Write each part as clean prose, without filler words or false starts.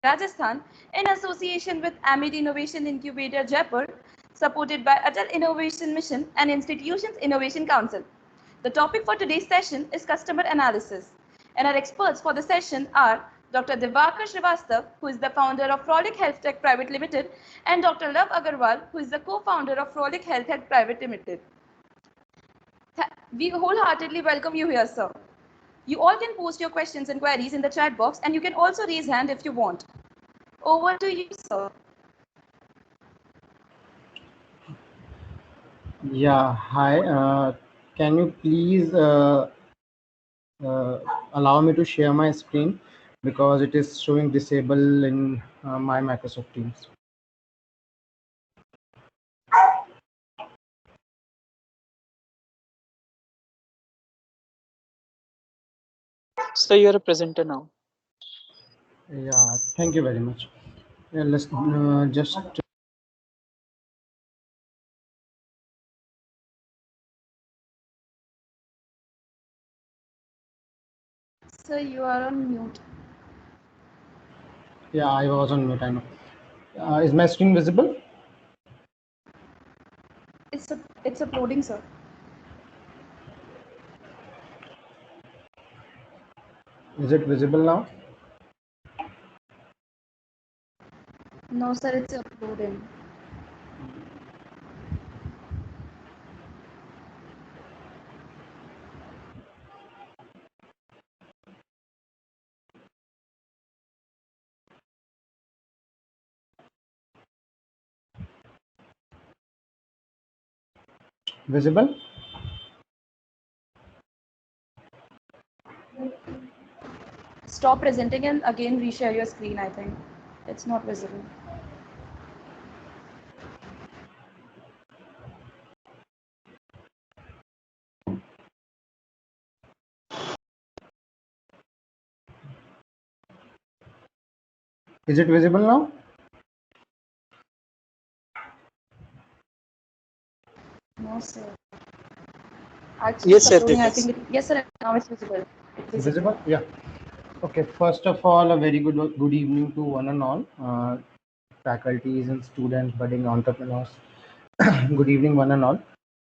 Rajasthan, in association with Amity Innovation Incubator Jaipur, supported by Atal Innovation Mission and Institutions Innovation Council. The topic for today's session is customer analysis, and our experts for the session are Dr. Diwakar Srivastava, who is the founder of Frolic Healthtech Pvt, and Dr. Lav Agarwal, who is the co-founder of Frolic Healthtech Pvt. We wholeheartedly welcome you here, sir. You all can post your questions and queries in the chat box, and you can also raise hand if you want. Over to you, sir. Yeah, hi. Can you please allow me to share my screen because it is showing disable in my Microsoft Teams. So you're a presenter now. Yeah, thank you very much. Yeah, let's just. Sir, you are on mute. Yeah, I was on mute. I know. Is my screen visible? It's uploading, sir. Is it visible now? No, sir, it's uploading. Visible? Stop presenting and again reshare your screen, I think. It's not visible. Is it visible now? No, sir. Yes, sir. Yes, sir. Now it's visible. Visible? Yeah. Okay. First of all, a very good evening to one and all, faculties and students, budding entrepreneurs. Good evening, one and all.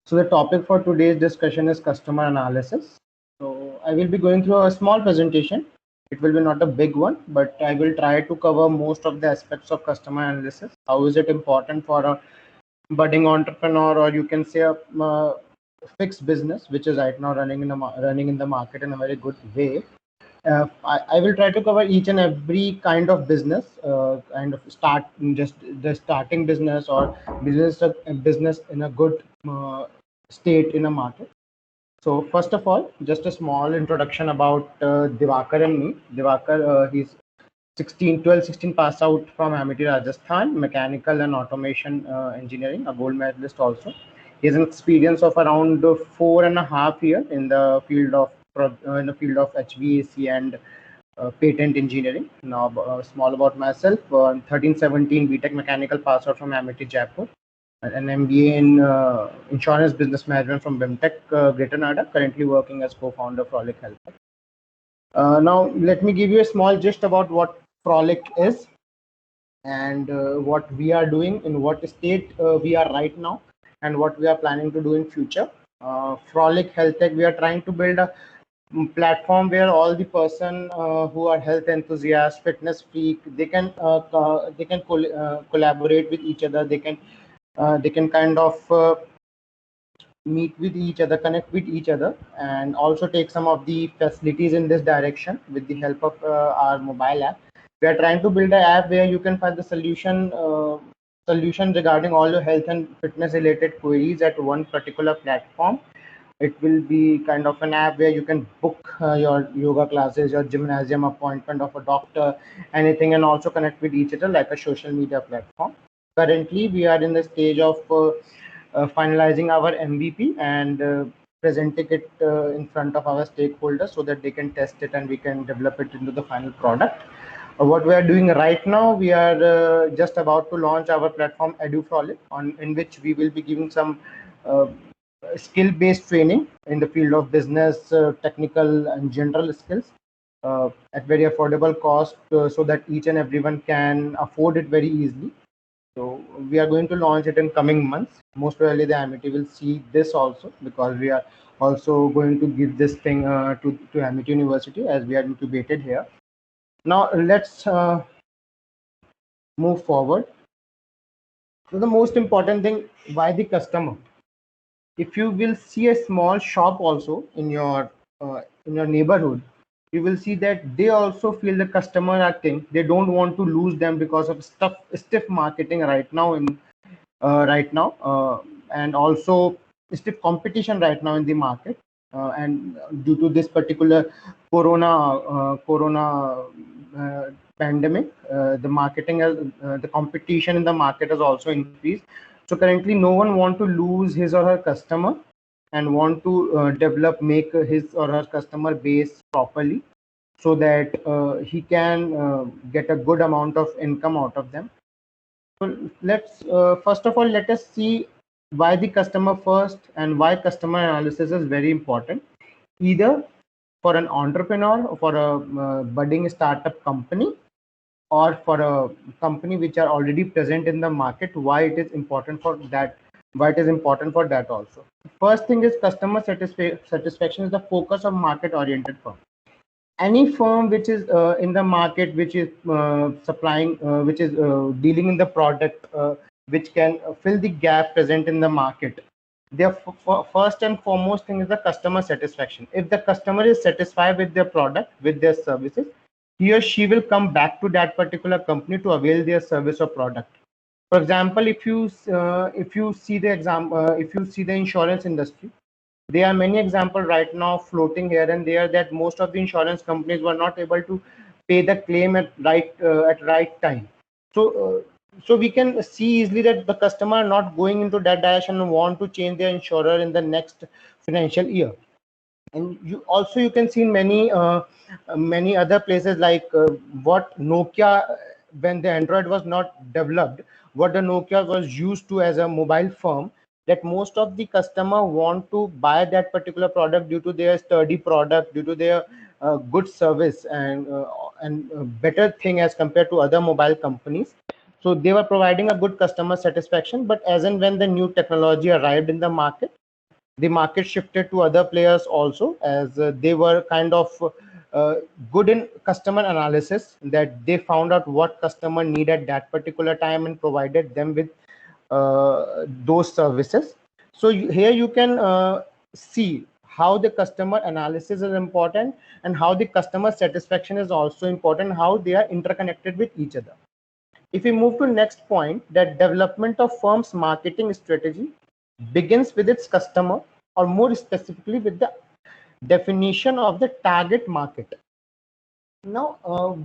So the topic for today's discussion is customer analysis. So I will be going through a small presentation. It will be not a big one, but I will try to cover most of the aspects of customer analysis. How is it important for a budding entrepreneur, or you can say a fixed business, which is right now running in the market in a very good way. I will try to cover each and every kind of business, kind of just the starting business or business in a good state in a market. So first of all, just a small introduction about Diwakar and me. Diwakar, he's 16 pass out from Amity, Rajasthan, mechanical and automation engineering, a gold medalist also. He has an experience of around 4.5 years in the field of HVAC and patent engineering. Now, small about myself: 13-17 BTech mechanical pass out from Amity Jaipur, an MBA in insurance business management from BIMTech, Greater Noida. Currently working as co-founder of Frolic Healthtech. Now, let me give you a small gist about what Frolic is and what we are doing, in what state we are right now, and what we are planning to do in future. Frolic Healthtech, we are trying to build a platform where all the person who are health enthusiasts, fitness freak, they can collaborate with each other. They can kind of meet with each other, connect with each other, and also take some of the facilities in this direction with the help of our mobile app. We are trying to build an app where you can find the solution regarding all your health and fitness related queries at one particular platform. It will be kind of an app where you can book your yoga classes, your gymnasium appointment of a doctor, anything, and also connect with each other like a social media platform. Currently, we are in the stage of finalizing our MVP and presenting it in front of our stakeholders so that they can test it and we can develop it into the final product. What we are doing right now, we are just about to launch our platform EduFrolic, in which we will be giving some skill-based training in the field of business, technical and general skills. at very affordable cost, so that each and everyone can afford it very easily. So we are going to launch it in coming months. Most probably the Amity will see this also, because we are also going to give this thing to Amity University, as we are incubated here. Now let's move forward. So the most important thing, why the customer? If you will see a small shop also in your neighborhood, you will see that they also feel the customer are king. They don't want to lose them because of stiff marketing right now, and also stiff competition right now in the market, and due to this particular corona pandemic, the competition in the market has also increased. So currently no one want to lose his or her customer, and want to make his or her customer base properly, so that he can get a good amount of income out of them. So let's first of all, let us see why the customer first, and why customer analysis is very important, either for an entrepreneur, or for a budding startup company, or for a company which are already present in the market. Why it is important for that? Why it is important for that also? First thing is, customer satisfaction is the focus of market oriented firm. Any firm which is in the market, which is supplying, which is dealing in the product, which can fill the gap present in the market, their first and foremost thing is the customer satisfaction. If the customer is satisfied with their product, with their services, he or she will come back to that particular company to avail their service or product. For example, if you see the if you see the insurance industry, there are many examples right now floating here and there, that most of the insurance companies were not able to pay the claim at right time. So we can see easily that the customer are not going into that direction and want to change their insurer in the next financial year. And you can see many other places, like what Nokia, when the Android was not developed, what the Nokia was used to as a mobile phone, that most of the customer want to buy that particular product due to their sturdy product, due to their good service, and better thing as compared to other mobile companies. So they were providing a good customer satisfaction. But as and when the new technology arrived in the market, the market shifted to other players also, as they were kind of good in customer analysis, that they found out what customer need at that particular time and provided them with those services. So here you can see how the customer analysis is important, and how the customer satisfaction is also important, how they are interconnected with each other. If we move to next point, that development of firm's marketing strategy begins with its customer, or more specifically with the definition of the target market. Now,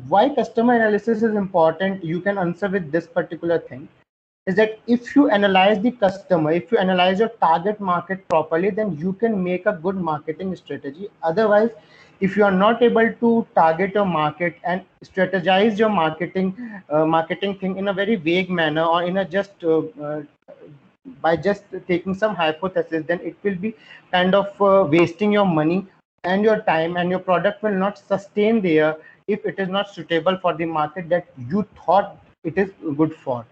why customer analysis is important, you can answer with this particular thing, is that if you analyze the customer, if you analyze your target market properly, then you can make a good marketing strategy. Otherwise, if you are not able to target your market and strategize your marketing thing in a very vague manner, or in a just by just taking some hypothesis, then it will be kind of wasting your money and your time, and your product will not sustain there if it is not suitable for the market that you thought it is good for.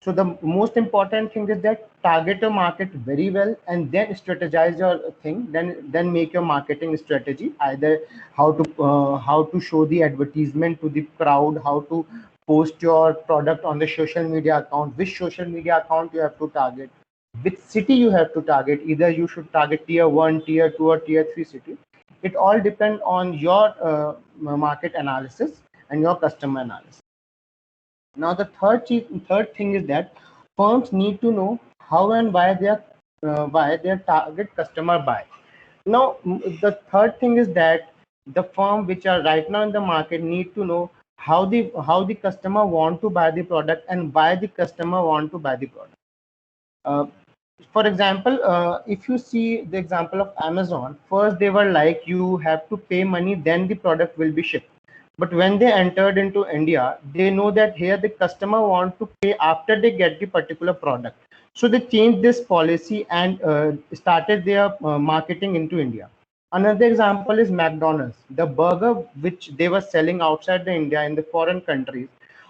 So the most important thing is that target your market very well, and then strategize your thing. Then make your marketing strategy, either how to show the advertisement to the crowd, how to post your product on the social media account, which social media account you have to target, which city you have to target. Either you should target tier 1, tier 2, or tier 3 city. It all depends on your market analysis and your customer analysis. Now, the third thing is that firms need to know how and why their target customer buy. Now, the third thing is that the firm which are right now in the market need to know how the customer want to buy the product, and why the customer want to buy the product. For example, if you see the example of Amazon, first they were like, you have to pay money, then the product will be shipped. But when they entered into India, they know that here the customer want to pay after they get the particular product. So they changed this policy and started their marketing into India. Another example is McDonald's. The burger which they were selling outside the India in the foreign countries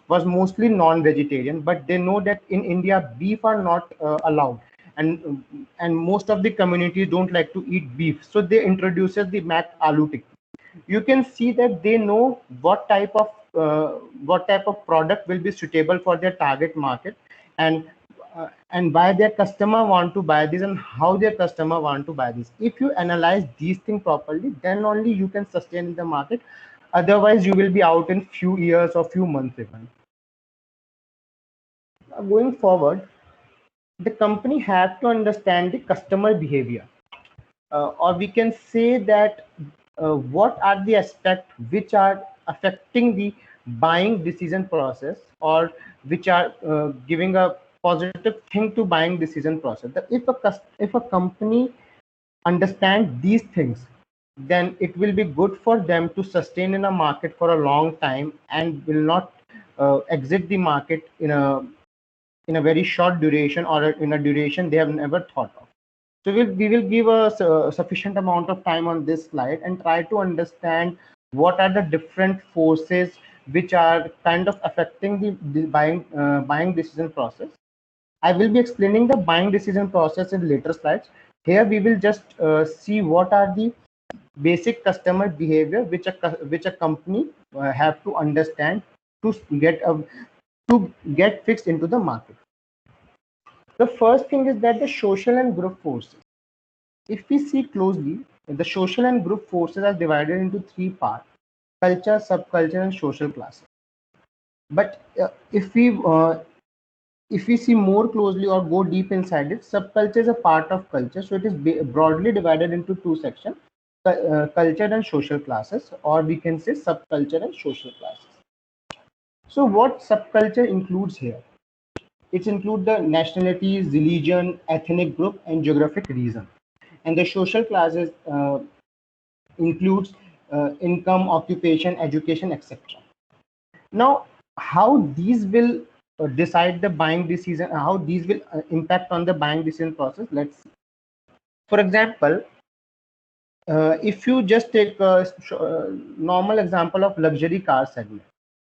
was mostly non-vegetarian, but they know that in India beef are not allowed, and most of the communities don't like to eat beef, so they introduces the Mac Aloo Tikki. You can see that they know what type of product will be suitable for their target market, and and why their customer want to buy this and how their customer want to buy this. If you analyze these things properly, then only you can sustain in the market. Otherwise you will be out in few years or few months even. Going forward, the company have to understand the customer behavior, or we can say that what are the aspects which are affecting the buying decision process, or which are giving a positive thing to buying decision process. That if a company understand these things, then it will be good for them to sustain in a market for a long time and will not exit the market in a very short duration, or in a duration they have never thought of. So we will give a sufficient amount of time on this slide and try to understand what are the different forces which are kind of affecting the buying decision process. I will be explaining the buying decision process in later slides. Here we will just see what are the basic customer behavior which a company have to understand to get fixed into the market. The first thing is that the social and group forces. If we see closely, the social and group forces are divided into three parts: culture, subculture, and social classes. But if we see more closely or go deep inside it, subculture is a part of culture. So it is broadly divided into two sections: culture and social classes, or we can say subculture and social classes. So what subculture includes here? It includes the nationalities, religion, ethnic group, and geographic region. And the social classes includes income, occupation, education, etc. Now, how these will decide the buying decision, how these will impact on the buying decision process, let's see. For example, if you just take a normal example of luxury car segment,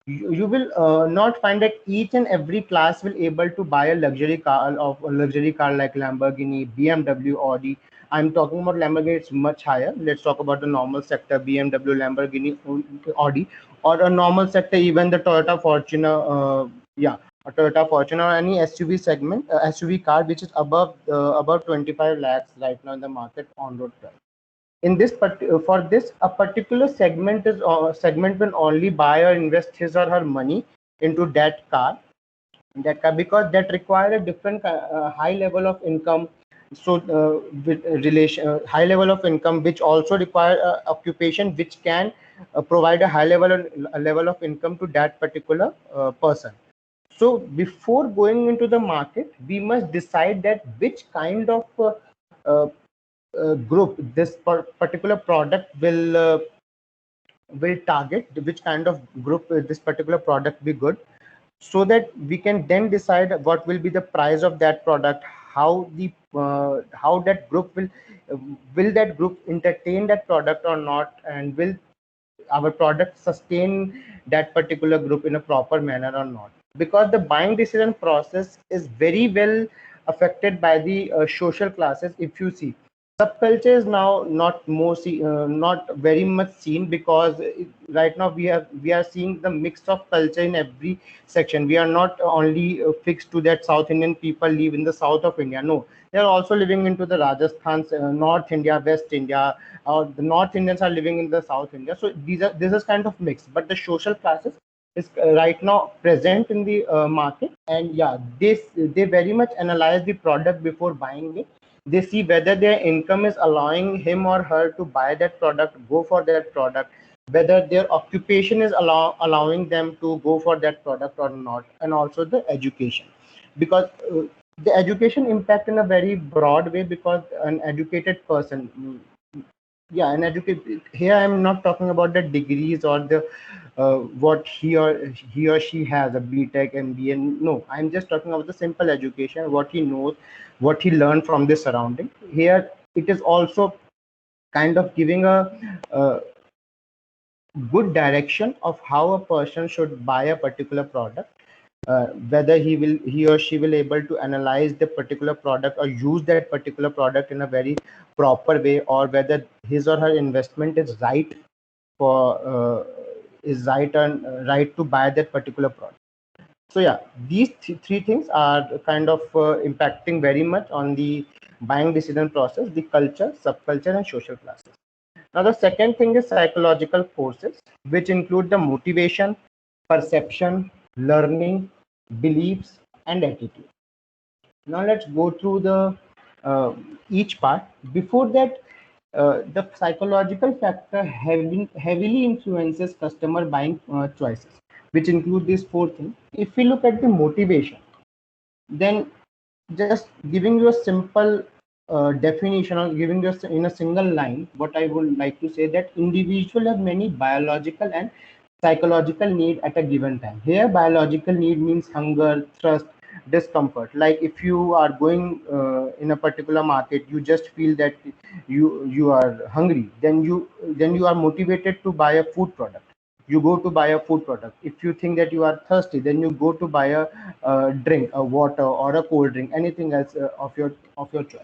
you will not find that each and every class will able to buy a luxury car like Lamborghini, BMW, Audi. I'm talking about Lamborghini, it's much higher. Let's talk about the normal sector: BMW, Lamborghini, Audi, or a normal sector, even the Toyota Fortuner, a Toyota Fortuner, or any SUV segment, SUV car which is above 25 lakhs right now in the market on road price. In this for this, a particular segment will only buy or invest his or her money into that car, because that require a different high level of income. So with relation high level of income, which also require occupation which can provide a level of income to that particular person. So before going into the market, we must decide that which kind of uh, group this particular product will target, which kind of group this particular product be good, so that we can then decide what will be the price of that product, how that group will that group entertain that product or not, and will our product sustain that particular group in a proper manner or not. Because the buying decision process is very well affected by the social classes. If you see, subculture is now not very much seen, because right now we are seeing the mix of culture in every section. We are not only fixed to that South Indian people live in the south of India. No, they are also living into the Rajasthan, North India, West India, or the North Indians are living in the South India. So this is kind of mixed, but the social classes is right now present in the market. And yeah, they very much analyze the product before buying it. They see whether their income is allowing him or her to buy that product, go for that product, whether their occupation is allowing them to go for that product or not, and also the education. Because the education impact in a very broad way, because an educated person, yeah, an educated, here I'm not talking about the degrees or the what he or she has, a BTech, MBA. No, I'm just talking about the simple education, what he knows, what he learned from the surrounding. Here it is also kind of giving a good direction of how a person should buy a particular product, whether he or she will able to analyze the particular product or use that particular product in a very proper way, or whether his or her investment is right for is right and right to buy that particular product. So yeah, these three things are kind of impacting very much on the buying decision process: the culture, subculture, and social classes. Now, the second thing is psychological forces, which include the motivation, perception, learning, beliefs, and attitude. Now, let's go through the each part. Before that, the psychological factor heavily influences customer buying choices, which include these four things. If we look at the motivation, then just giving you a simple definition, or giving you in a single line, what I would like to say, that individuals have many biological and psychological need at a given time. Here biological need means hunger, thirst, discomfort. Like if you are going in a particular market, you just feel that you are hungry, then you are motivated to buy a food product. You go to buy a food product. If you think that you are thirsty, then you go to buy a drink, a water or a cold drink, anything else of your choice.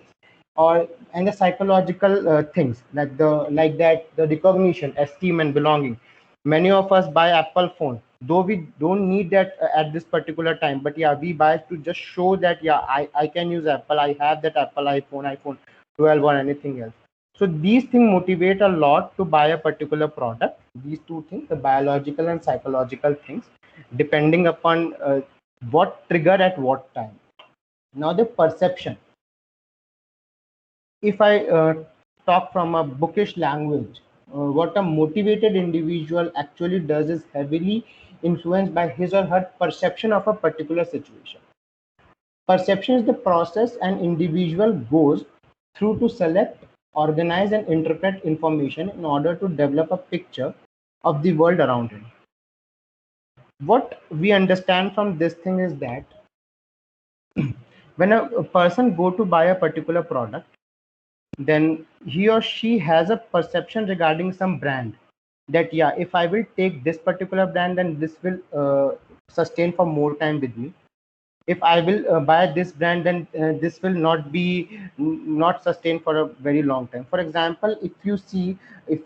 Or and the psychological things, like that, the recognition, esteem, and belonging. Many of us buy Apple phone, though we don't need that at this particular time, but yeah, we buy to just show that yeah, I can use Apple, I have that Apple iPhone 12 or anything else. So these things motivate a lot to buy a particular product. These two things, the biological and psychological things, depending upon what trigger at what time. Now the perception. If I talk from a bookish language, what a motivated individual actually does is heavily influenced by his or her perception of a particular situation. Perception is the process an individual goes through to select, organize, and interpret information in order to develop a picture of the world around him. What we understand from this thing is that when a person go to buy a particular product, then he or she has a perception regarding some brand, that yeah, if I will take this particular brand, then this will sustain for more time with me. If I will buy this brand, then this will not sustain for a very long time. For example, if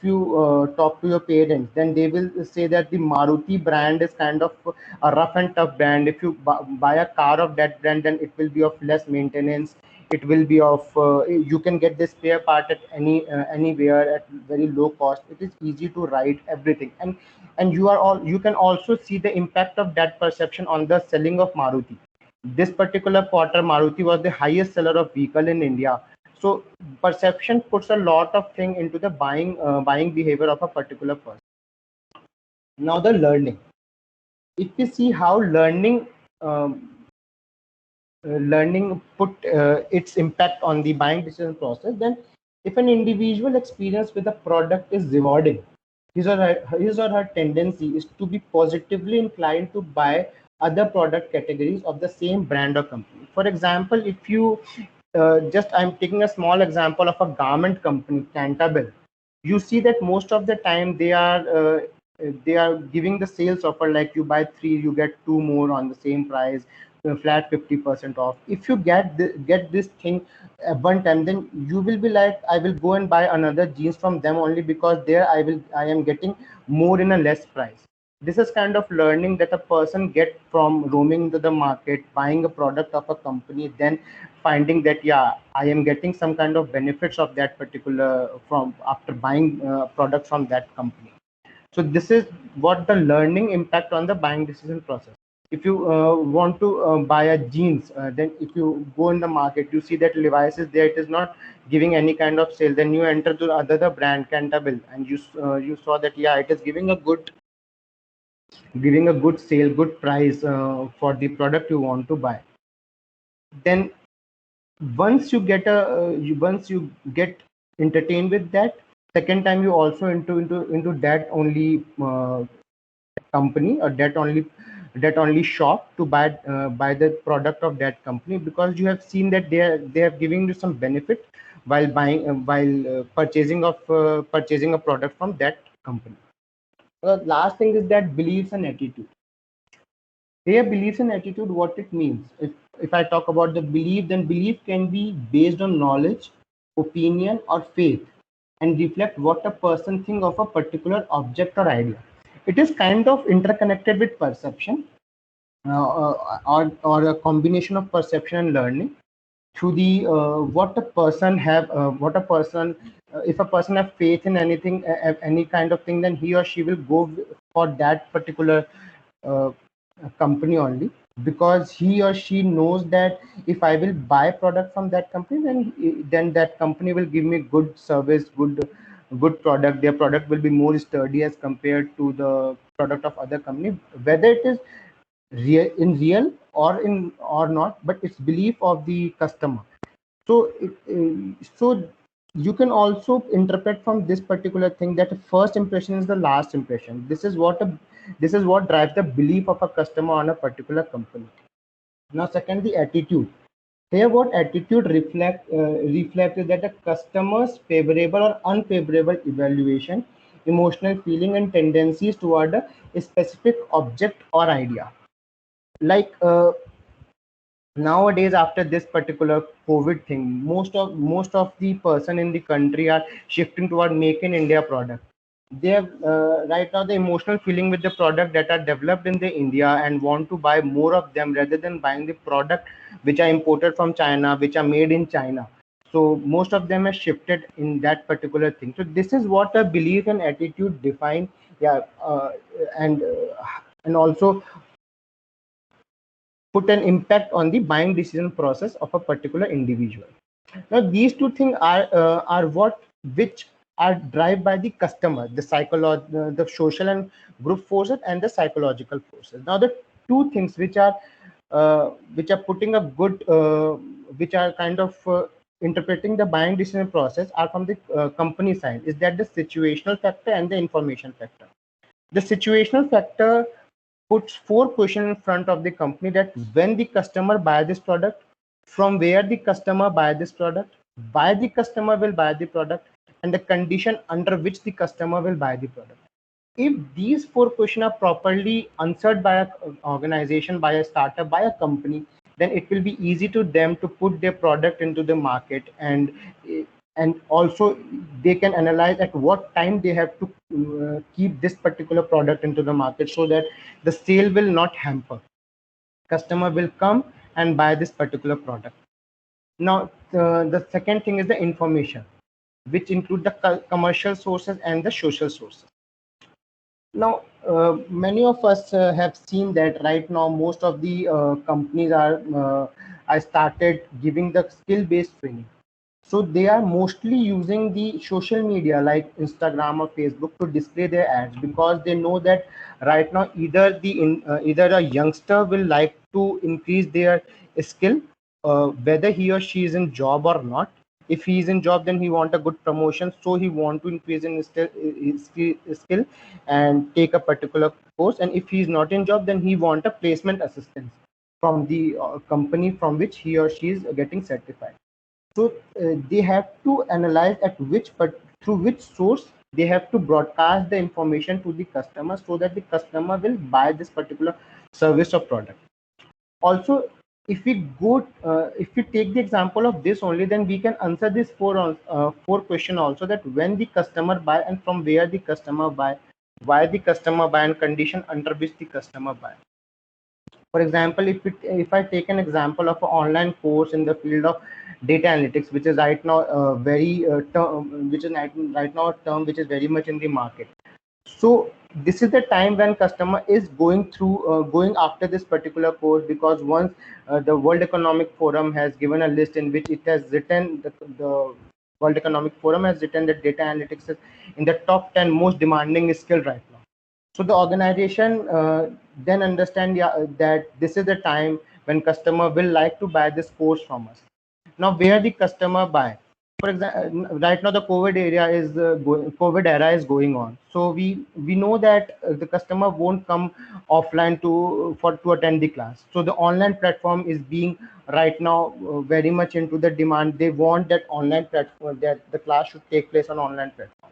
you talk to your parents, then they will say that the Maruti brand is kind of a rough and tough brand. If you buy a car of that brand, then it will be of less maintenance. It will be of you can get this spare part at anywhere at very low cost. It is easy to ride everything, and you can also see the impact of that perception on the selling of Maruti. This particular quarter, Maruti was the highest seller of vehicle in India. So perception puts a lot of thing into the buying behavior of a particular person. Now the learning. If we see how learning put its impact on the buying decision process, then if an individual experience with a product is rewarding, his or her tendency is to be positively inclined to buy other product categories of the same brand or company. For example, if you I'm taking a small example of a garment company, Cantabile. You see that most of the time they are giving the sales offer, like you buy three, you get two more on the same price, flat 50% off. If you get this thing at one time, then you will be like, I will go and buy another jeans from them only because there I am getting more in a less price. This is kind of learning that a person get from roaming into the market, buying a product of a company, then finding that yeah, I am getting some kind of benefits of that particular from after buying products from that company. So this is what the learning impact on the buying decision process. If you want to buy a jeans, then if you go in the market, you see that Levi's is there, it is not giving any kind of sale, then you enter to other brand, Cantabile, and you saw that yeah, it is giving a good sale, good price for the product you want to buy. Then once you get once you get entertained with that, second time you also into that only company, or that only shop to buy the product of that company, because you have seen that they have given you some benefit while purchasing a product from that company. The last thing is that beliefs and attitude. Their beliefs and attitude, what it means. If I talk about the belief, then belief can be based on knowledge, opinion, or faith, and reflect what a person thinks of a particular object or idea. It is kind of interconnected with perception, or a combination of perception and learning through the what a person if a person have faith in anything, any kind of thing, then he or she will go for that particular uh, company only, because he or she knows that if I will buy product from that company, then that company will give me good service, good product. Their product will be more sturdy as compared to the product of other company, whether it is real or not, but it's belief of the customer. So so you can also interpret from this particular thing that first impression is the last impression. This is what drives the belief of a customer on a particular company. Now second, the attitude. Here what attitude reflects is that a customer's favorable or unfavorable evaluation, emotional feeling, and tendencies toward a specific object or idea. Like nowadays, after this particular COVID thing, most of the person in the country are shifting toward make in India product. They have right now the emotional feeling with the product that are developed in the India, and want to buy more of them rather than buying the product which are imported from China, which are made in China. So most of them have shifted in that particular thing. So this is what a belief and attitude define. Yeah. And also put an impact on the buying decision process of a particular individual. Now these two things are what which are driven by the customer, the social and group forces, and the psychological forces. Now the two things which are putting a good which are kind of interpreting the buying decision process are from the company side, is that the situational factor and the information factor. The situational factor puts four questions in front of the company: that when the customer buy this product, from where the customer buy this product, why the customer will buy the product, and the condition under which the customer will buy the product. If these four questions are properly answered by an organization, by a startup, by a company, then it will be easy to them to put their product into the market, and also they can analyze at what time they have to keep this particular product into the market, so that the sale will not hamper. Customer will come and buy this particular product. Now the second thing is the information, which include the commercial sources and the social sources. Now, many of us have seen that right now most of the companies are started giving the skill-based training. So they are mostly using the social media like Instagram or Facebook to display their ads, because they know that right now either a youngster will like to increase their skill, whether he or she is in job or not. If he is in job, then he want a good promotion, so he want to increase in his skill and take a particular course. And if he is not in job, then he want a placement assistance from the company from which he or she is getting certified. So they have to analyze at which, but through which source they have to broadcast the information to the customer, so that the customer will buy this particular service or product. Also, if we if we take the example of this only, then we can answer this four question also, that when the customer buy and from where the customer buy, why the customer buy, and condition under which the customer buy. For example, if I take an example of an online course in the field of data analytics, which is right now right now a term which is very much in the market. So this is the time when customer is going after this particular course, because once the World Economic Forum has given a list in which it has written, the World Economic Forum has written that data analytics is in the top 10 most demanding skill right now. So the organization then understand, yeah, that this is the time when customer will like to buy this course from us. Now where the customer buy? for example, right now the COVID era is going on. So we know that the customer won't come offline to attend the class. So the online platform is being right now very much into the demand. They want that online platform, that the class should take place on online platform.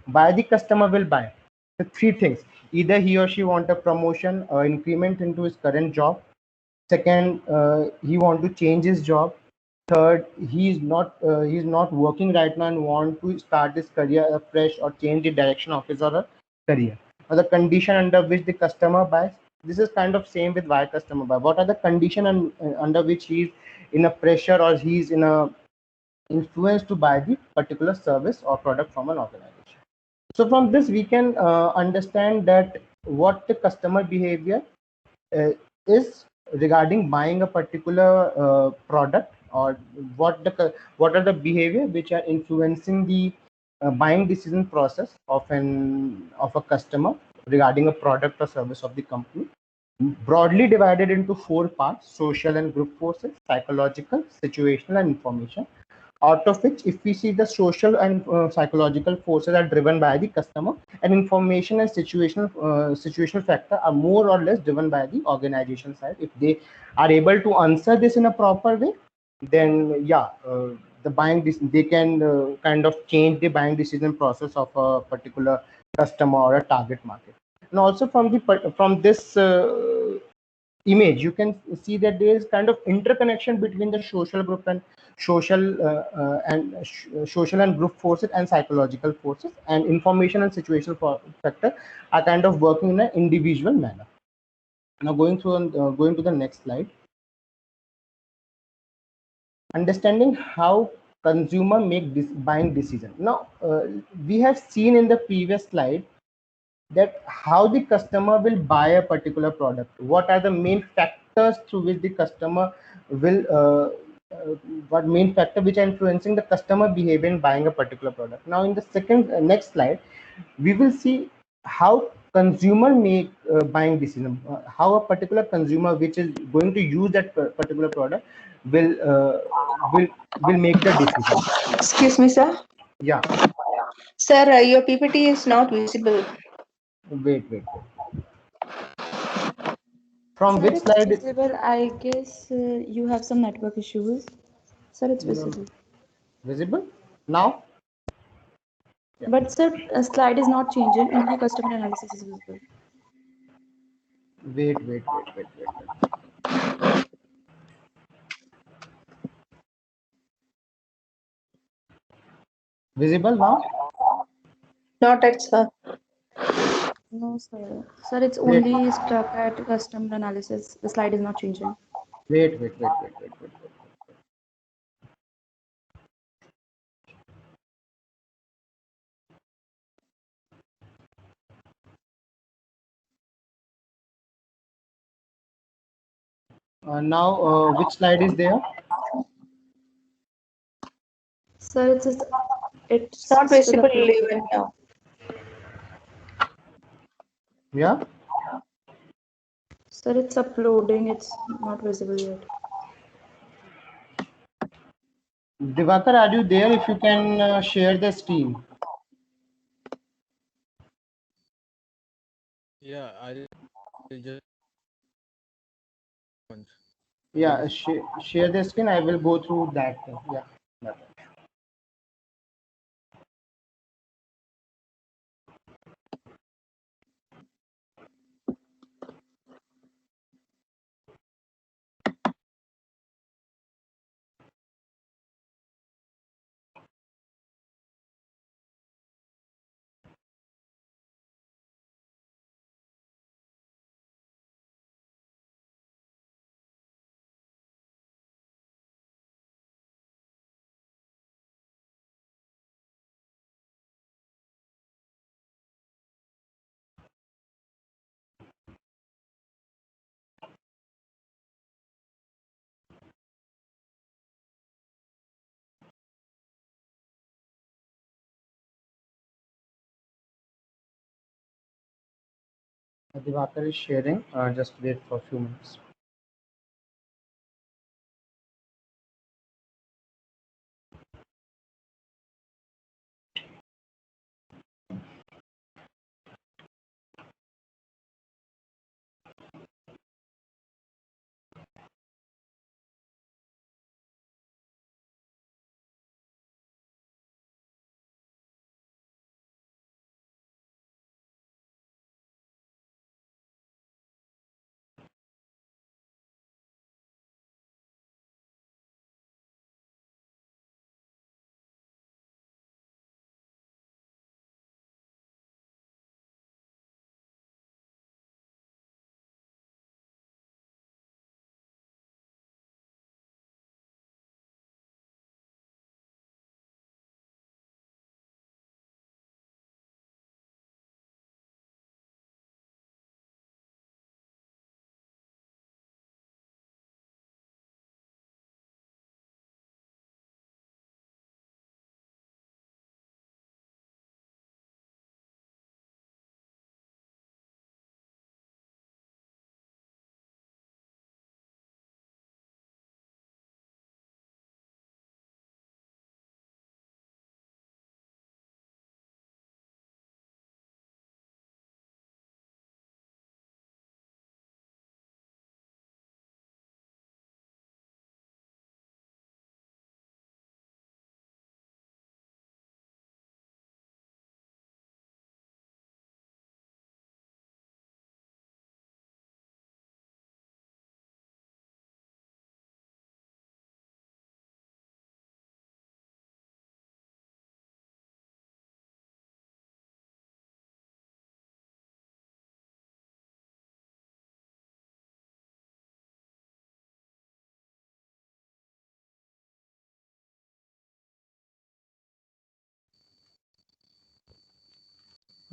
Why the customer will buy? The three things: either he or she want a promotion or increment into his current job. Second, he want to change his job. Third, he's not working right now and want to start his career afresh or change the direction of his or her career. Now, the condition under which the customer buys, this is kind of same with why customer buy. What are the condition under which he's in a pressure or he's in a influence to buy the particular service or product from an organization? So from this we can understand that what the customer behavior uh, is regarding buying a particular product, or what are the behavior which are influencing the buying decision process of a customer regarding a product or service of the company, broadly divided into four parts: social and group forces, psychological, situational, and information. Out of which, if we see, the social and psychological forces are driven by the customer, and information and situational factor are more or less driven by the organization side. If they are able to answer this in a proper way, then yeah, they can kind of change the buying decision process of a particular customer or a target market. And also from this image, you can see that there is kind of interconnection between the social group and social and group forces and psychological forces, and information and situational factor are kind of working in an individual manner. Now going to the next slide, understanding how consumer make this buying decision. Now we have seen in the previous slide that how the customer will buy a particular product, what are the main factors through which the customer will what main factor which are influencing the customer behavior in buying a particular product. Now in the next slide, we will see how consumer make buying decision, how a particular consumer which is going to use that particular product will will make the decision. Excuse me, sir. Yeah, Sir, your PPT is not visible. wait. From Sir, which it's slide? visible. I guess you have some network issues. Sir, it's visible. Visible now? Yeah. But sir, a slide is not changing. Only customer analysis is visible. Wait. Visible now? Not at, sir. No, sir. Sir, it's Wait, only stuck at customer analysis. The slide is not changing. wait. Now, which slide is there? Sir, it's It's not still visible uploading. even now. Yeah. Sir, it's uploading. It's not visible yet. Diwakar, are you there? If you can share the screen. Yeah, I'll just once. Yeah, share the screen. I will go through that. Yeah. Diwakar is sharing. Just wait for a few minutes.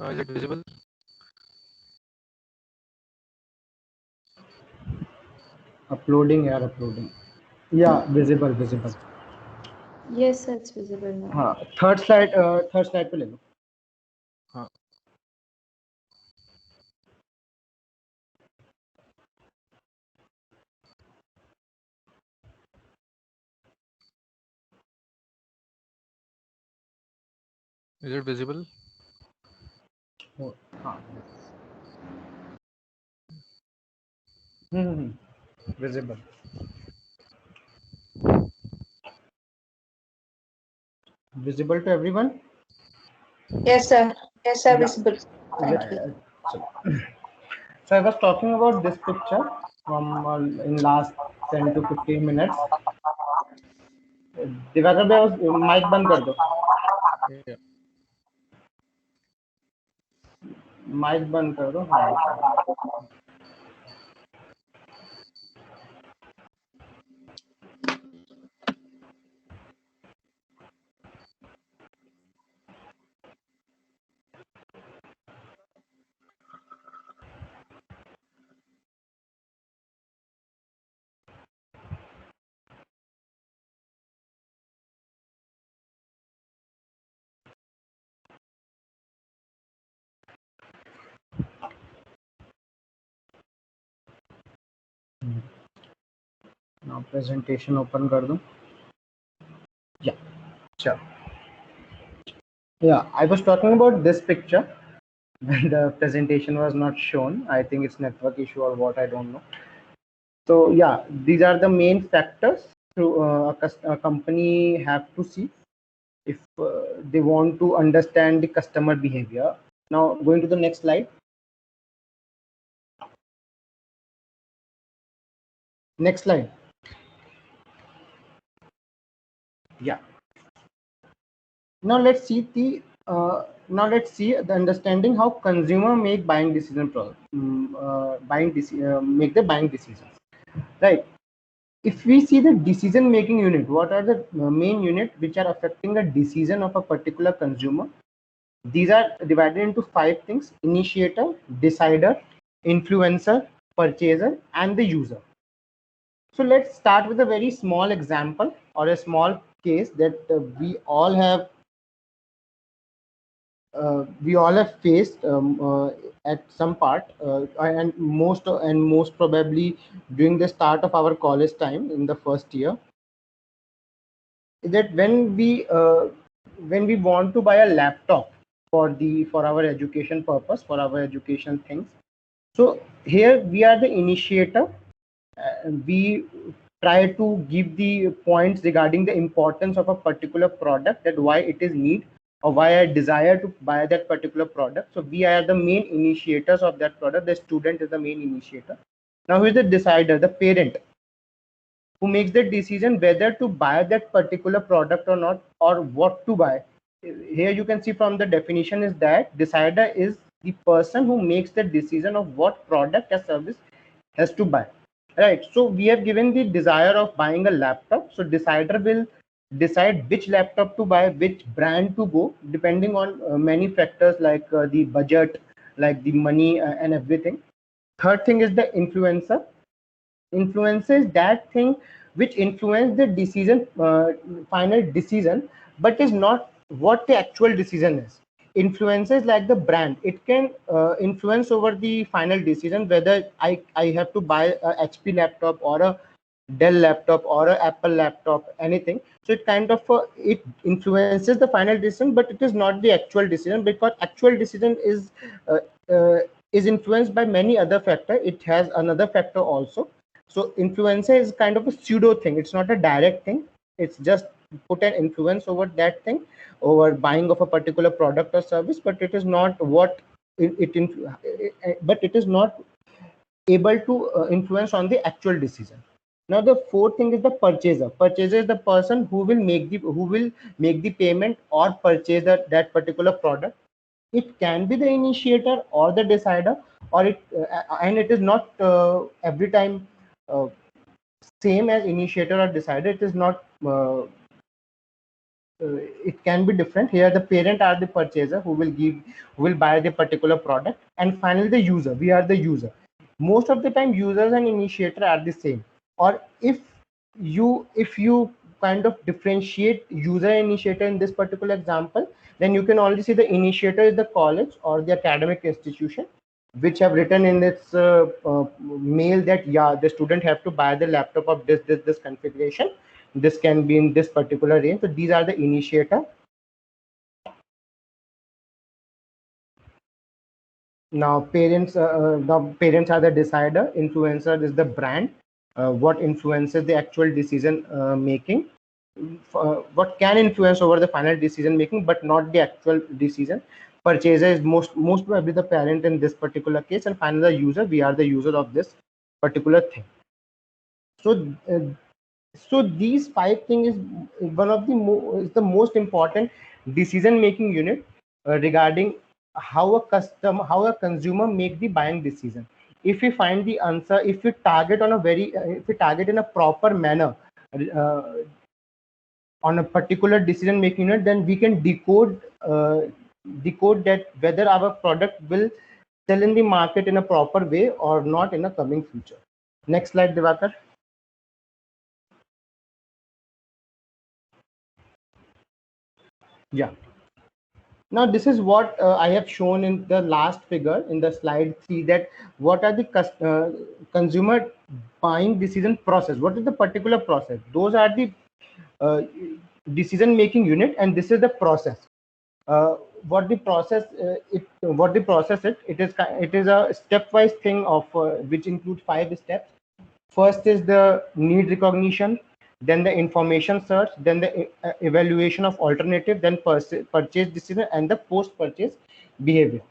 Is it visible? Uploading, yeah, uploading. Yeah, visible. Yes, sir, it's visible now. हाँ, third slide पे ले लो. हाँ. Is it visible? हाँ. Visible. Visible to everyone? Yes, sir. Yes, sir, Yeah. visible. Thank you. So I was talking about this picture from in last 10 to 15 minutes. Diwakar भाई mic बंद कर दो. Yeah. Mic बंद कर दो. हाँ. Now presentation open कर दूं. Yeah, sure. Yeah, I was talking about this picture when the presentation was not shown. I think it's network issue or what, I don't know. So yeah, these are the main factors to a company have to see if they want to understand the customer behavior. Now going to the next slide. Next slide. Yeah. Now let's see the understanding how consumer make buying decision make the buying decisions. Right. If we see the decision making unit, what are the main unit which are affecting the decision of a particular consumer? These are divided into 5 things: initiator, decider, influencer, purchaser, and the user. So let's start with a very small example or a small case that we all have faced at some part, and most probably during the start of our college time in the first year, that when we want to buy a laptop for our education purpose, for our education things. So here we are the initiator. We try to give the points regarding the importance of a particular product, that why it is need or why I desire to buy that particular product. So we are the main initiators of that product. The student is the main initiator. Now who is the decider? The parent, who makes the decision whether to buy that particular product or not, or what to buy. Here you can see from the definition is that decider is the person who makes the decision of what product or service has to buy. Right. So we have given the desire of buying a laptop. So decider will decide which laptop to buy, which brand to go, depending on many factors like the budget, like the money, and everything. Third thing is the influencer. Influences that thing which influence the decision, final decision, but is not what the actual decision is. Influences like the brand, it can influence over the final decision whether I have to buy a HP laptop or a Dell laptop or a Apple laptop, anything. So it kind of it influences the final decision, but it is not the actual decision, because actual decision uh, uh, is influenced by many other factor. It has another factor also. So influencer is kind of a pseudo thing. It's not a direct thing. It's just put an influence over that thing, over buying of a particular product or service, but it is not what but it is not able to influence on the actual decision. Now the fourth thing is the purchaser. Purchaser is the person who will make the payment or purchase that particular product. It can be the initiator or the decider, or it is not every time uh, same as initiator or decider. It is not it can be different. Here the parent are the purchaser who will buy the particular product, and finally the user, we are the user. Most of the time users and initiator are the same, or if you kind of differentiate user and initiator in this particular example, then you can only see the initiator is the college or the academic institution which have written in its mail that yeah, the student have to buy the laptop of this configuration. This can be in this particular range. So these are the initiator. Now the parents are the decider. Influencer is the brand, what influences the actual decision making, what can influence over the final decision making, but not the actual decision. Purchaser is most probably the parent in this particular case, and finally the user, we are the user of this particular thing. So so these five things is one of the is the most important decision making unit regarding how a consumer make the buying decision. If we find the answer, if we target on a very if we target in a proper manner uh, on a particular decision making unit, then we can decode that whether our product will sell in the market in a proper way or not in a coming future. Next slide, Diwakar. Yeah. Now this is what I have shown in the last figure in the slide 3, that what are the consumer buying decision process. What is the particular process? Those are the uh, decision making unit, and this is the process. What the process it is a stepwise thing of which includes 5 steps. First is the need recognition, then the information search, then the evaluation of alternative, then purchase decision, and the post-purchase behavior.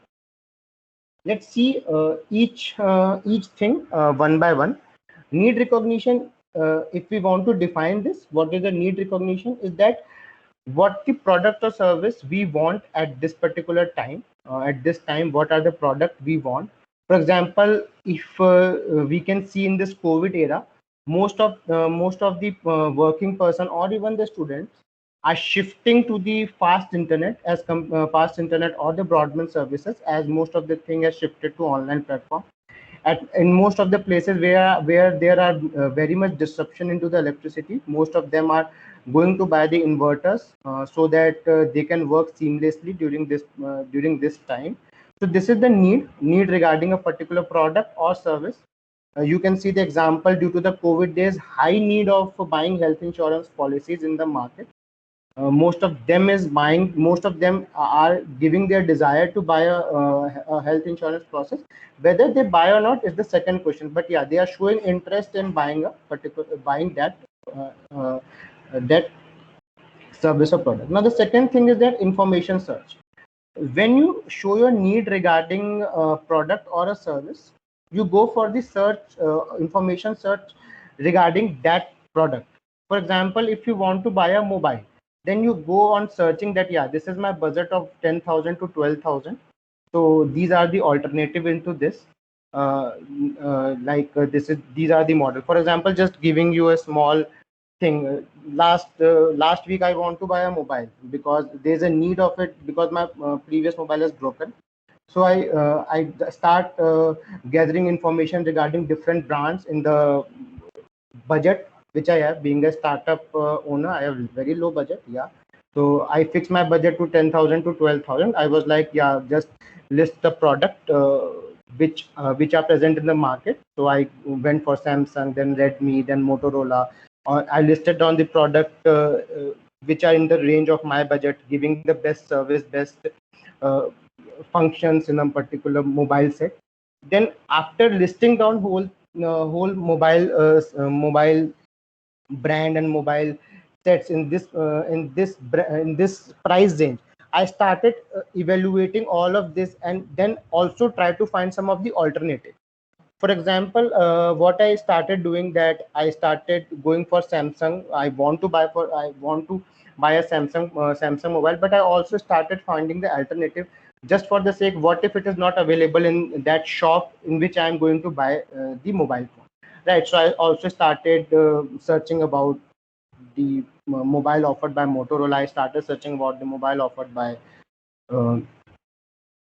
Let's see each thing one by one. Need recognition. If we want to define this, what is the need recognition? Is that what the product or service we want at this particular time. At this time, what are the product we want? For example, if we can see in this COVID era, most of the working person or even the students are shifting to the fast internet fast internet or the broadband services, as most of the thing has shifted to online platform. In most of the places where there are very much disruption into the electricity, most of them are going to buy the inverters so that they can work seamlessly during this time. So this is the need regarding a particular product or service. You can see the example, due to the COVID days, high need of buying health insurance policies in the market. Most of them are giving their desire to buy a health insurance process. Whether they buy or not is the second question, but yeah, they are showing interest in buying uh, uh, that service or product. Now the second thing is that information search. When you show your need regarding a product or a service, you go for the information search regarding that product. For example, if you want to buy a mobile, then you go on searching that yeah, this is my budget of 10,000 to 12,000. So these are the alternative into this. These are the model. For example, just giving you a small thing. Last week I want to buy a mobile because there's a need of it, because my previous mobile is broken. So I start gathering information regarding different brands in the budget which I have. Being a startup owner, I have very low budget. Yeah. So I fixed my budget to 10,000 to 12,000. I was like, yeah, just list the product which are present in the market. So I went for Samsung, then Redmi, then Motorola. I listed on the product which are in the range of my budget, giving the best service, best uh, functions in a particular mobile set. Then after listing down whole mobile brand and mobile sets in this price range, I started evaluating all of this, and then also try to find some of the alternative. For example, what I started doing, that I started going for Samsung. I want to buy a Samsung mobile, but I also started finding the alternative, just for the sake, what if it is not available in that shop in which I am going to buy the mobile phone, right? So I also started searching about the mobile offered by Motorola. I started searching about the mobile offered by uh,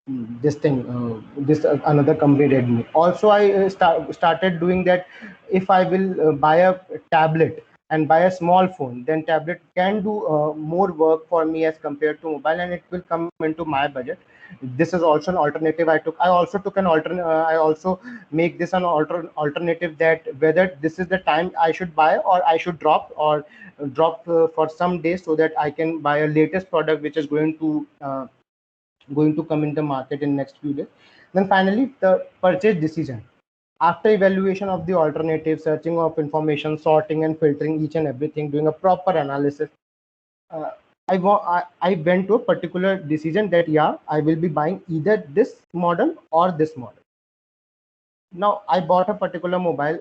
this another company Redmi. Also, I started doing that. If I will buy a tablet and buy a small phone, then tablet can do more work for me as compared to mobile, and it will come into my budget. This is also an alternative I also took an alternate. I also make this an alternative, that whether this is the time I should buy, or I should drop for some days, so that I can buy a latest product which is going to come in the market in next few days. Then finally, the purchase decision. After evaluation of the alternative, searching of information, sorting and filtering each and everything, doing a proper analysis, uh, I went to a particular decision that yeah, I will be buying either this model or this model. Now I bought a particular mobile,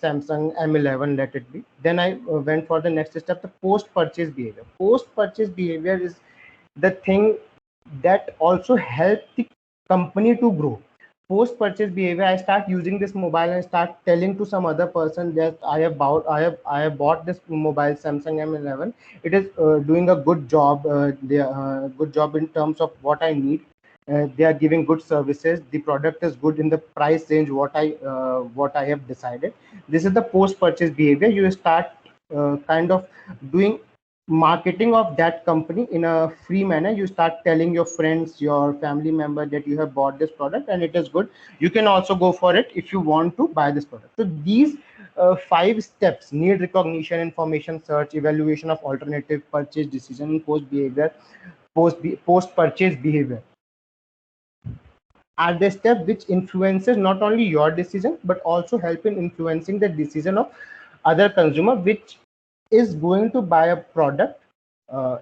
Samsung M11, let it be. Then I went for the next step, the post purchase behavior. Post purchase behavior is the thing that also help the company to grow. Post purchase behavior, I start using this mobile and start telling to some other person that I have bought this mobile Samsung M11. It is doing a good job. They good job in terms of what I need. They are giving good services. The product is good in the price range what I have decided. This is the post purchase behavior. You start kind of doing marketing of that company in a free manner. You start telling your friends, your family member, that you have bought this product and it is good. You can also go for it if you want to buy this product. So these 5 steps: need recognition, information search, evaluation of alternative, purchase decision, post purchase behavior, are the step which influences not only your decision but also help in influencing the decision of other consumer, which is going to buy a product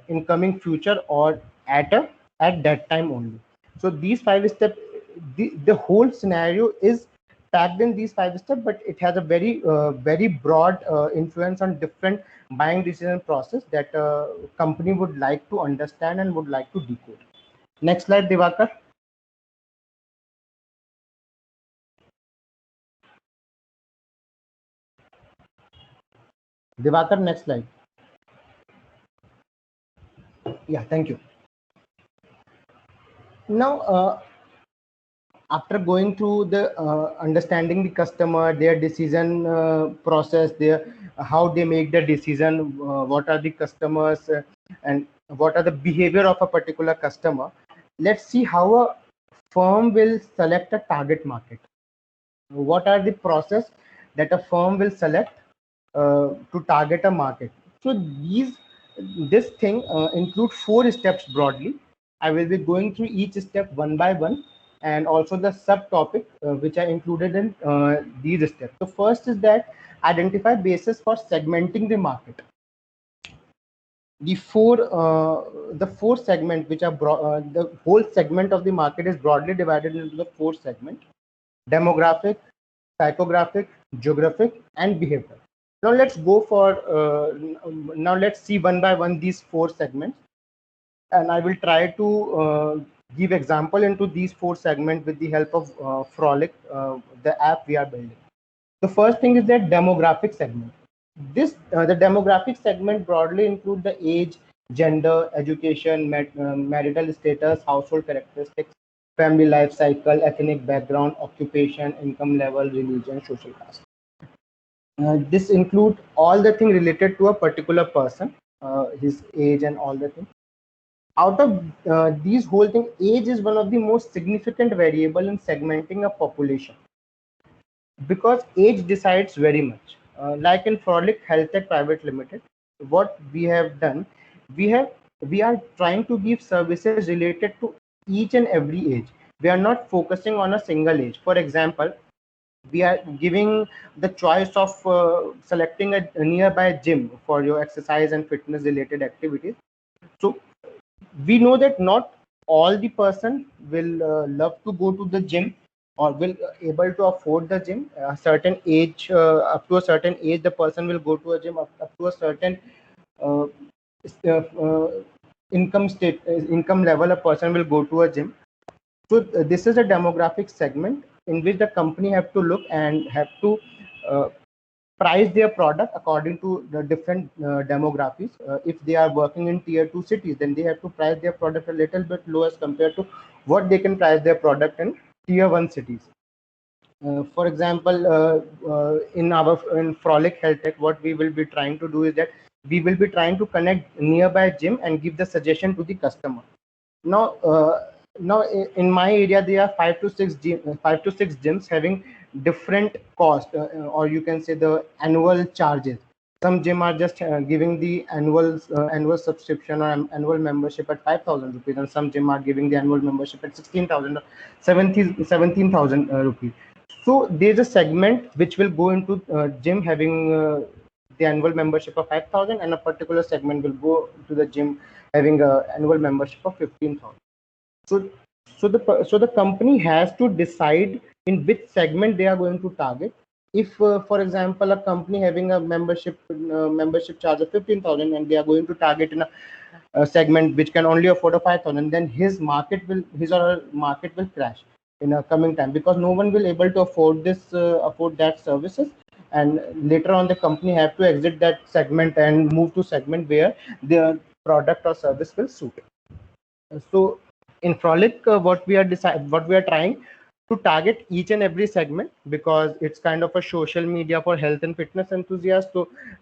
in coming future, or at that time only. So these 5 steps, the whole scenario is packed in these 5 steps, but it has a very broad influence on different buying decision process that company would like to understand and would like to decode. Next slide, Diwakar. Diwakar, next slide. Yeah, thank you. Now, after going through the understanding the customer, their decision process, their how they make the decision, what are the customers, and what are the behavior of a particular customer, let's see how a firm will select a target market. What are the process that a firm will select to target a market? So this thing include 4 steps broadly. I will be going through each step one by one, and also the subtopic which I included in these steps. So first is that identify basis for segmenting the market. The four segment which are the whole segment of the market is broadly divided into the 4 segment: demographic, psychographic, geographic, and behavioral. Now let's go for now let's see one by one these 4 segments, and I will try to give example into these 4 segments with the help of Frolic, the app we are building. The first thing is that demographic segment. The demographic segment broadly include the age, gender, education, marital status, household characteristics, family life cycle, ethnic background, occupation, income level, religion, social caste. This include all the things related to a particular person, his age and all the things. Out of these whole thing, age is one of the most significant variable in segmenting a population, because age decides very much. Like in Frolic Healthtech Pvt Limited, what we have done, we are trying to give services related to each and every age. We are not focusing on a single age. For example, we are giving the choice of selecting a nearby gym for your exercise and fitness related activities. So we know that not all the person will love to go to the gym, or will able to afford the gym. A certain age, up to a certain age, the person will go to a gym. Up to a certain uh, income level, a person will go to a gym. So this is a demographic segment in which the company have to look and have to uh, price their product according to the different demographics. If they are working in tier 2 cities, then they have to price their product a little bit low as compared to what they can price their product in tier 1 cities. For example, in Frolic Healthtech, what we will be trying to do is that we will be trying to connect nearby gym and give the suggestion to the customer. Now, in my area, there are 5 to 6 gyms having different cost, or you can say the annual charges. Some gym are just giving the annual subscription or annual membership at 5,000 rupees, and some gym are giving the annual membership at 16,000 or 17,000 rupees. So there's a segment which will go into gym having the annual membership of 5,000, and a particular segment will go to the gym having a annual membership of 15,000. So the company has to decide in which segment they are going to target. If, for example, a company having a membership charge of 15,000 and they are going to target in a segment which can only afford a 5,000, then his or her market will crash in a coming time, because no one will able to afford that services, and later on the company have to exit that segment and move to segment where the product or service will suit. So in Frolic, what we are trying to target each and every segment, because it's kind of a social media for health and fitness enthusiasts.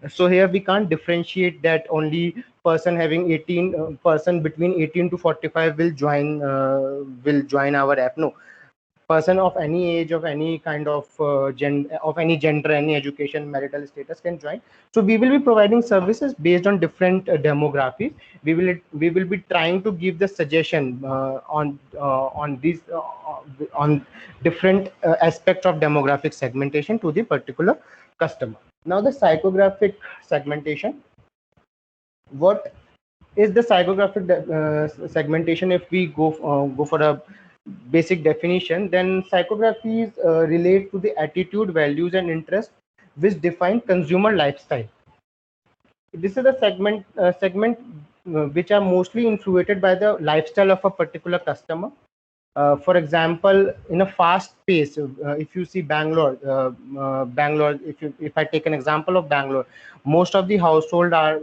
So here we can't differentiate that only person having 18 person between 18 to 45 will join our app. No, person of any age, of any kind of of any gender, any education, marital status can join. So we will be providing services based on different demographics. We will be trying to give the suggestion on different aspects of demographic segmentation to the particular customer. Now the psychographic segmentation. What is the psychographic segmentation? If we go for a basic definition, then psychographies relate to the attitude, values, and interests which define consumer lifestyle. This is a segment which are mostly influenced by the lifestyle of a particular customer. For example, in a fast pace, if you see Bangalore, if I take an example of Bangalore, most of the household are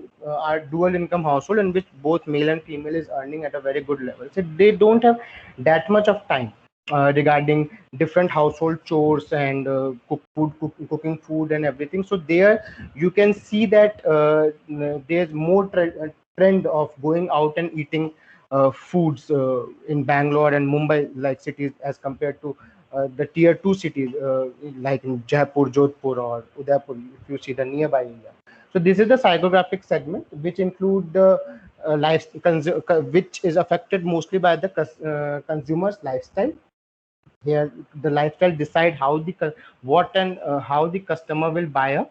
dual income household, in which both male and female is earning at a very good level. So they don't have that much of time regarding different household chores and cooking food and everything. So there you can see that there's more trend of going out and eating foods in Bangalore and Mumbai like cities, as compared to the tier 2 cities like in Jaipur, Jodhpur, or Udaipur, if you see the nearby area. So this is the psychographic segment, which include the which is affected mostly by the consumer's lifestyle. Here the lifestyle decide how how the customer will buy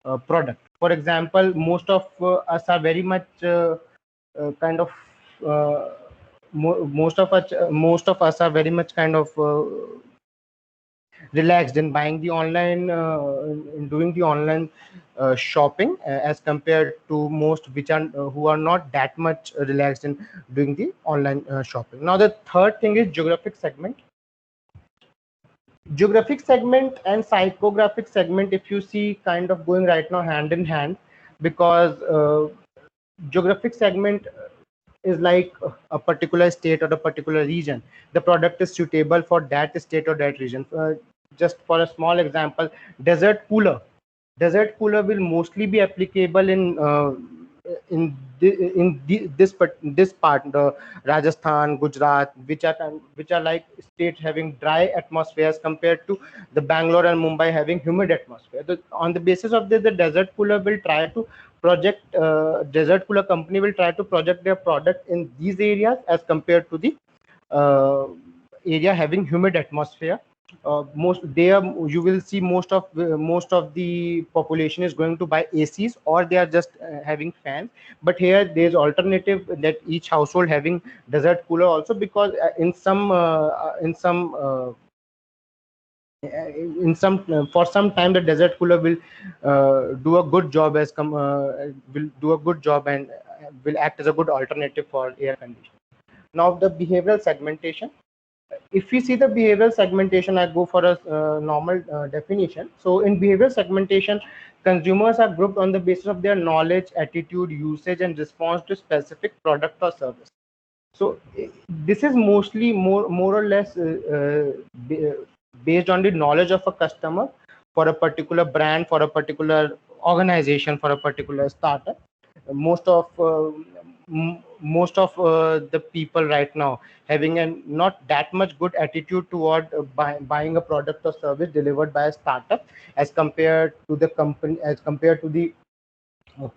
a product. For example, most of us are very much kind of most of us are very much kind of relaxed in buying the online in doing the online shopping, as compared to most which are who are not that much relaxed in doing the online shopping. Now the third thing is geographic segment. Geographic segment and psychographic segment, if you see, kind of going right now hand in hand, because geographic segment is like a particular state or a particular region. The product is suitable for that state or that region. Just for a small example, desert cooler will mostly be applicable in this part, the Rajasthan, Gujarat, which are like states having dry atmosphere, as compared to the Bangalore and Mumbai having humid atmosphere. On the basis of this, the desert cooler will try to project desert cooler company will try to project their product in these areas, as compared to the area having humid atmosphere. You will see most of the population is going to buy ACs, or they are just having fans. But here there's alternative that each household having desert cooler also, because for some time the desert cooler will do a good job and will act as a good alternative for air conditioning. Now the behavioral segmentation. if we see the behavioral segmentation, I go for a normal definition. So in behavioral segmentation, consumers are grouped on the basis of their knowledge, attitude, usage, and response to specific product or service. So this is mostly more or less based on the knowledge of a customer for a particular brand, for a particular organization, for a particular startup. Most of the people right now having a not that much good attitude toward buying a product or service delivered by a startup as compared to the company, as compared to the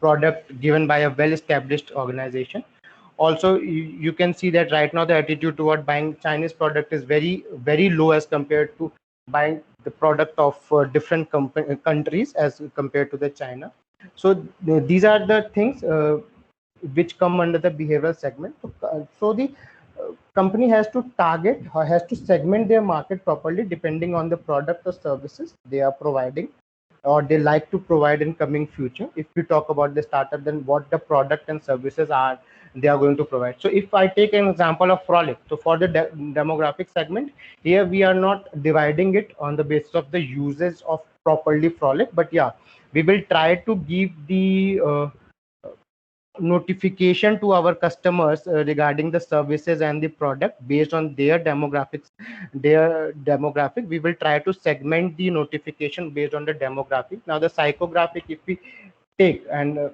product given by a well established organization. Also, you can see that right now the attitude toward buying Chinese product is very low as compared to buying the product of different countries as compared to the China. So these are the things which come under the behavioral segment. So the company has to target or has to segment their market properly depending on the product or services they are providing or they like to provide in coming future. If we talk about the startup, then what the product and services are they are going to provide. So if I take an example of Frolic, so for the demographic segment, here we are not dividing it on the basis of the usage of properly Frolic, but yeah, we will try to give the notification to our customers regarding the services and the product based on their demographic. We will try to segment the notification based on the demographic. Now the psychographic, if we take uh,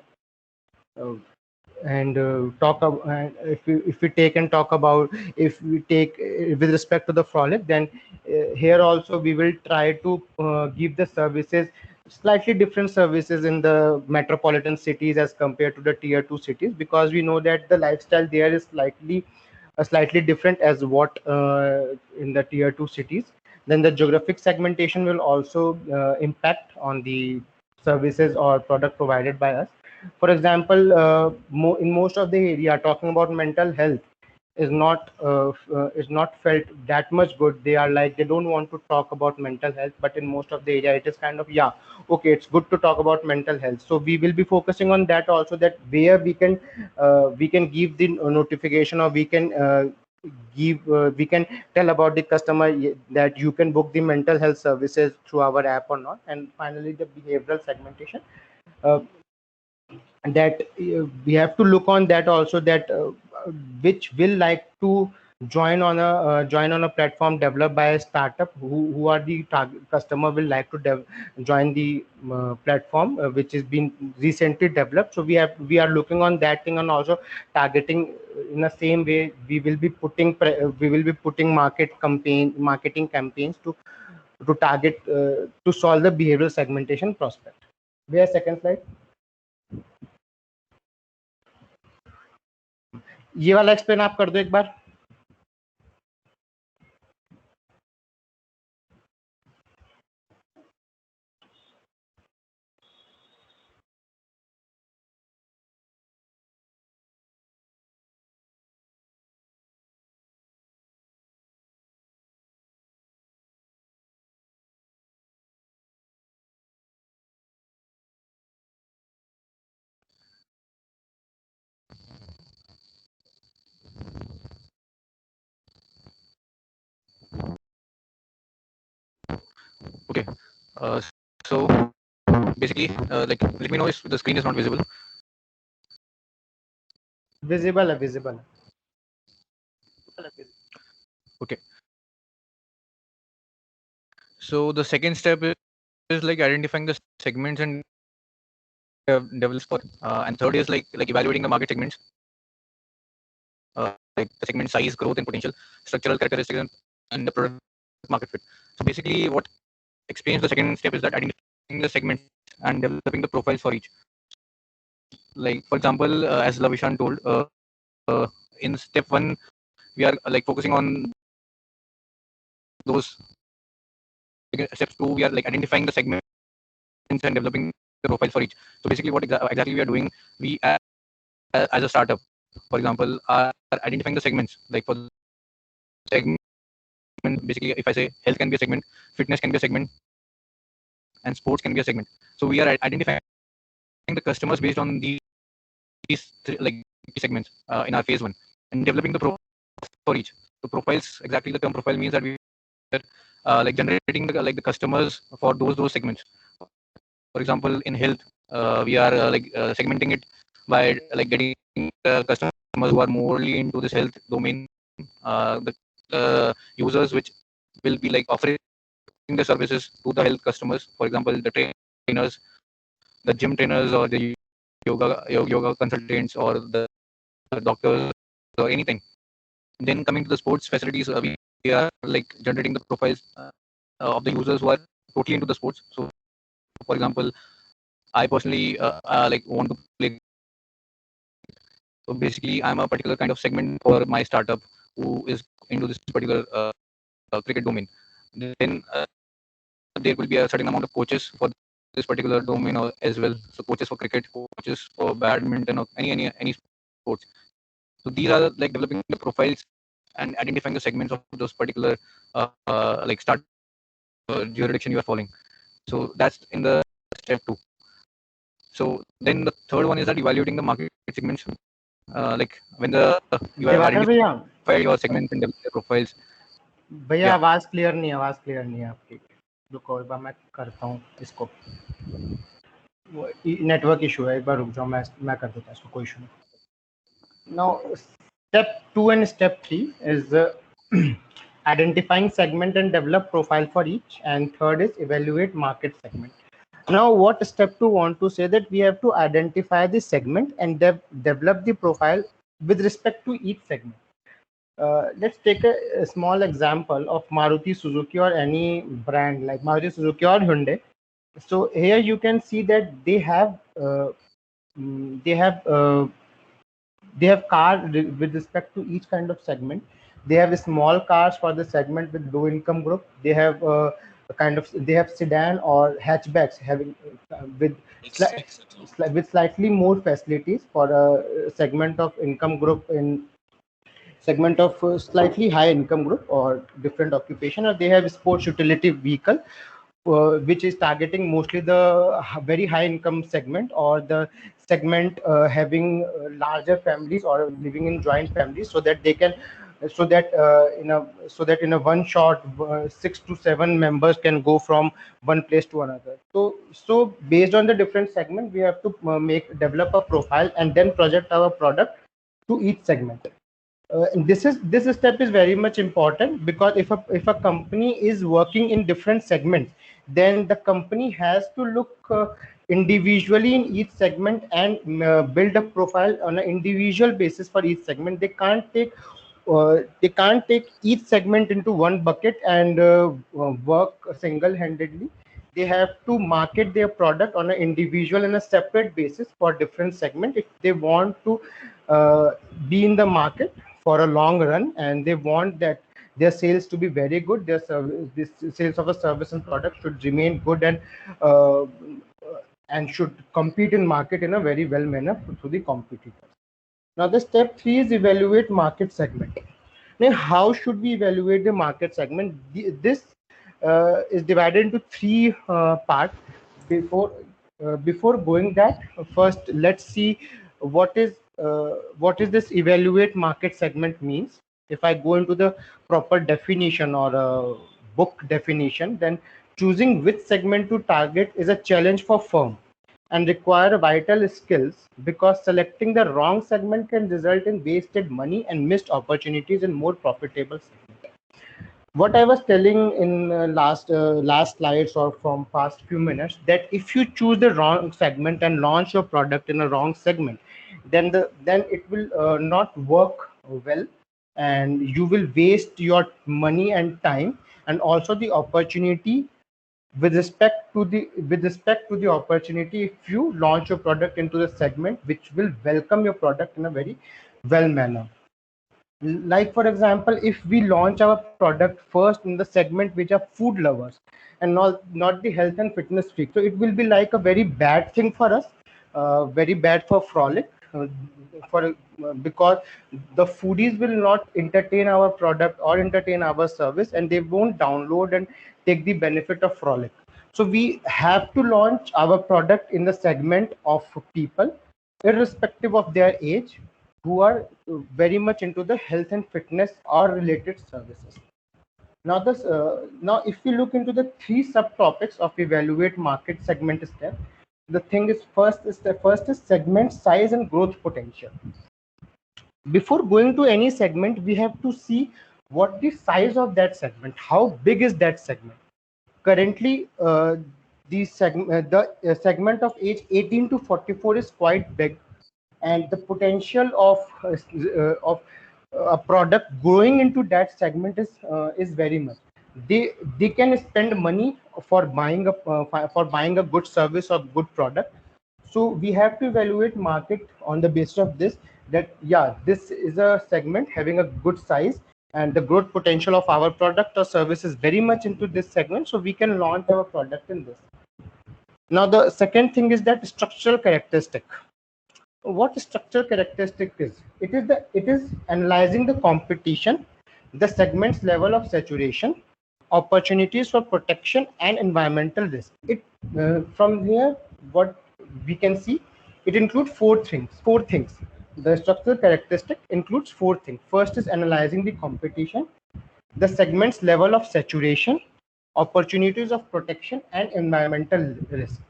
talk about, if we take and talk about, if we take with respect to the Frolic, then here also we will try to give the services, slightly different services in the metropolitan cities as compared to the tier 2 cities, because we know that the lifestyle there is slightly different as what in the tier 2 cities. Then the geographic segmentation will also impact on the services or product provided by us. For example, in most of the area, talking about mental health is not felt that much good. They are like, they don't want to talk about mental health, but in most of the area it is kind of, yeah, okay, it's good to talk about mental health. So we will be focusing on that also, that where we can give the notification, or we can tell about the customer that you can book the mental health services through our app or not. And finally, the behavioral segmentation, uh, that we have to look on that also, that which will like to join on a platform developed by a startup, who are the target customer will like to join the platform which is been recently developed. So we are looking on that thing, and also targeting in the same way. We will be putting marketing campaigns to target to solve the behavioral segmentation prospect. Where second slide, ये वाला explain आप कर दो एक बार. Okay. So basically, like, let me know if the screen is not visible. Visible है, visible. Okay. So the second step is like identifying the segments and develop for, and third is like evaluating the market segments, like the segment size, growth, and potential, structural characteristics, and the product market fit. So basically, what explains the second step is that identifying the segments and developing the profiles for each. Like for example, as Lav Ishan told, in step one, we are like focusing on those. Step two, we are like identifying the segments and developing the profiles for each. So basically, what exactly we are doing, we as a startup, for example, are identifying the segments. Like for the segment, basically, if I say health can be a segment, fitness can be a segment, and sports can be a segment. So we are identifying the customers based on these like segments in our phase one, and developing the pro for each. So profiles, exactly the term profile means that we are like generating the customers for those segments. For example, in health, we are segmenting it by like getting customers who are morely into this health domain, the users which will be like offering the services to the health customers. For example, the trainers, the gym trainers, or the yoga consultants, or the doctors, or anything. Then coming to the sports facilities, we are like generating the profiles of the users who are totally into the sports. So, for example, I personally like want to play. So basically, I'm a particular kind of segment for my startup who is into this particular cricket domain. Then there will be a certain amount of coaches for this particular domain or as well. So coaches for cricket, coaches for badminton, or any sports. So these are like developing the profiles and identifying the segments of those particular like start jurisdiction you are following. So that's in the step 2. So then the third one is that evaluating the market segments. Like when you have Diwakar भैया identified your segments and developed your profiles. भैया Yeah. आवाज clear नहीं है आपकी. रुको एक बार मैं करता हूँ इसको. नेटवर्क इशू है, एक बार रुक जाओ, मैं कर देता हूँ इसको, कोई इशू नहीं. Now step 2 and step 3 is identifying segment and develop profile for each, and third is evaluate market segment. Now what step 2 want to say that we have to identify the segment and develop the profile with respect to each segment. Let's take a small example of Maruti Suzuki or any brand like Maruti Suzuki or Hyundai. So here you can see that they have car with respect to each kind of segment. They have small cars for the segment with low income group. They have they have sedan or hatchbacks having with slightly more facilities for a segment of income group in segment of slightly high income group or different occupation, or they have sports utility vehicle which is targeting mostly the very high income segment or the segment having larger families or living in joint families, so that they can in a one shot 6 to 7 members can go from one place to another. So based on the different segment, we have to develop a profile and then project our product to each segment. This step is very much important, because if a company is working in different segments, then the company has to look individually in each segment and build a profile on an individual basis for each segment. They can't take each segment into one bucket and work single-handedly. They have to market their product on an individual and a separate basis for different segment if they want to be in the market for a long run, and they want that their sales to be very good. Their service, this sales of a service and product should remain good and should compete in market in a very well manner to the competitors. Now the step 3 is evaluate market segment. Now how should we evaluate the market segment? This is divided into 3 parts. Before going that, first let's see what is this evaluate market segment means. If I go into the proper definition or a book definition, then choosing which segment to target is a challenge for firm and require vital skills, because selecting the wrong segment can result in wasted money and missed opportunities in more profitable segments. What I was telling in last slides or from past few minutes, that if you choose the wrong segment and launch your product in a wrong segment, then it will not work well, and you will waste your money and time, and also the opportunity with respect to the opportunity if you launch your product into the segment which will welcome your product in a very well manner. Like for example, if we launch our product first in the segment which are food lovers and not the health and fitness freak, so it will be like a very bad thing for us, very bad for Frolic, because the foodies will not entertain our product or entertain our service, and they won't download and take the benefit of Frolic. So we have to launch our product in the segment of people irrespective of their age, who are very much into the health and fitness or related services. Now now if we look into the three subtopics of evaluate market segment step, the thing is first is segment size and growth potential. Before going to any segment, we have to see what the size of that segment, how big is that segment. Currently, the segment of age 18 to 44 is quite big, and the potential of a product growing into that segment is very much. They can spend money for buying a good service or good product. So we have to evaluate market on the basis of this, that yeah, this is a segment having a good size and the growth potential of our product or service is very much into this segment, so we can launch our product in this. Now the second thing is that structural characteristic. What structural characteristic is? It is analyzing the competition, the segment's level of saturation, opportunities for protection, and environmental risk. From here, what we can see, it includes four things. The structural characteristic includes four things. First is analyzing the competition, the segment's level of saturation, opportunities of protection, and environmental risk.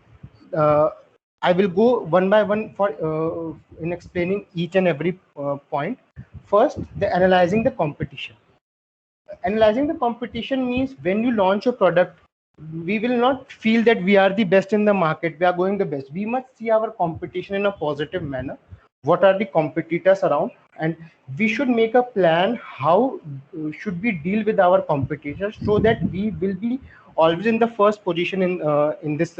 I will go one by one for in explaining each and every point. First, the analyzing the competition. Analyzing the competition means when you launch a product, we will not feel that we are the best in the market, we are going the best. We must see our competition in a positive manner. What are the competitors around, and we should make a plan how should we deal with our competitors, so that we will be always in the first position in this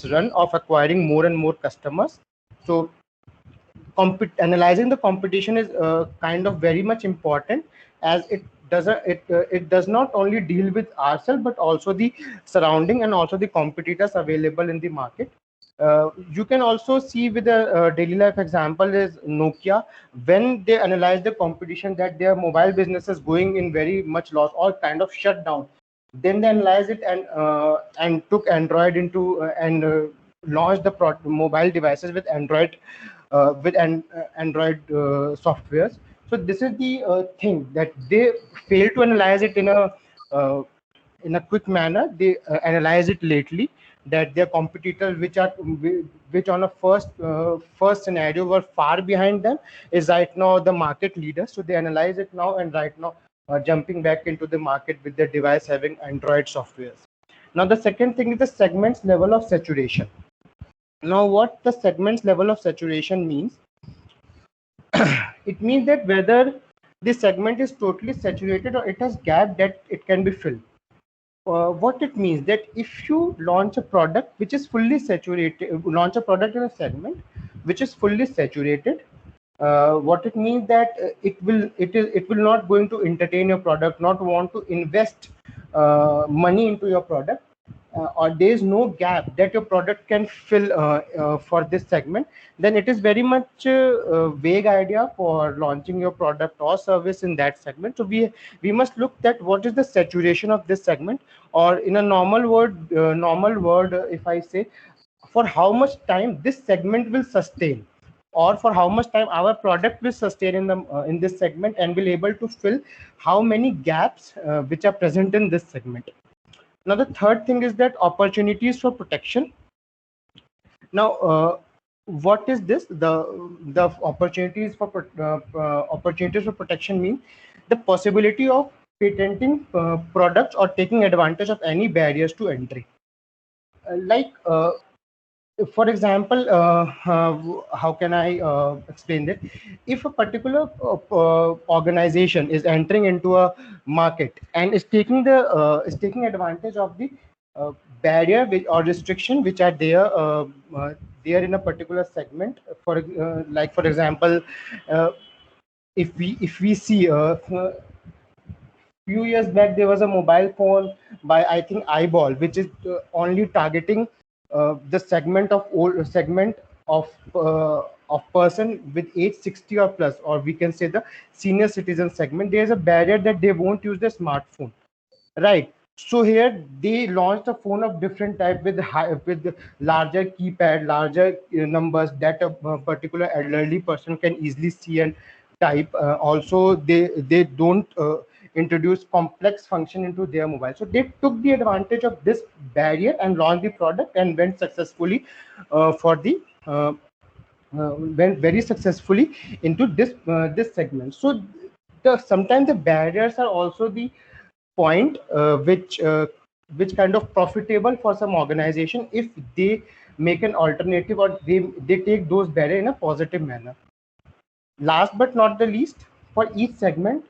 run of acquiring more and more customers. So analyzing the competition is kind of very much important, as it does not only deal with ourselves but also the surrounding and also the competitors available in the market. You can also see with a daily life example is Nokia. When they analyze the competition that their mobile business is going in very much loss or kind of shut down, then they analyze it and took Android into and launched the mobile devices with Android Android softwares. So this is the thing that they fail to analyze it in a quick manner. They analyze it lately, that their competitors, which on a first scenario were far behind them, is right now the market leader. So they analyze it now, and right now jumping back into the market with their device having Android softwares. Now the second thing is the segment's level of saturation. Now what the segment's level of saturation means, it means that whether this segment is totally saturated or it has gap that it can be filled. What it means, that if you launch a product which is fully saturated, launch a product in a segment which is fully saturated, what it means that it will not going to entertain your product, not want to invest money into your product, or there is no gap that your product can fill for this segment, then it is very much a vague idea for launching your product or service in that segment. So we must look at what is the saturation of this segment, or in a normal word, if I say, for how much time this segment will sustain, or for how much time our product will sustain in this segment and will able to fill how many gaps which are present in this segment. Now the third thing is that opportunities for protection. Now what is this? The opportunities for protection mean the possibility of patenting products or taking advantage of any barriers to entry. For example, how can I explain that? If a particular organization is entering into a market and is taking advantage of the barrier or restriction which are there in a particular segment, for example, if we see few years back there was a mobile phone by, I think, Eyeball, which is only targeting the segment of person with age 60 or plus, or we can say the senior citizen segment. There is a barrier that they won't use the smartphone, right? So here they launched a phone of different type with with larger keypad, larger numbers that a particular elderly person can easily see and type. Also, they don't introduce complex function into their mobile. So they took the advantage of this barrier and launched the product and went successfully for the went very successfully into this segment. So sometimes the barriers are also the point which kind of profitable for some organization if they make an alternative or they take those barriers in a positive manner. Last but not the least, for each segment,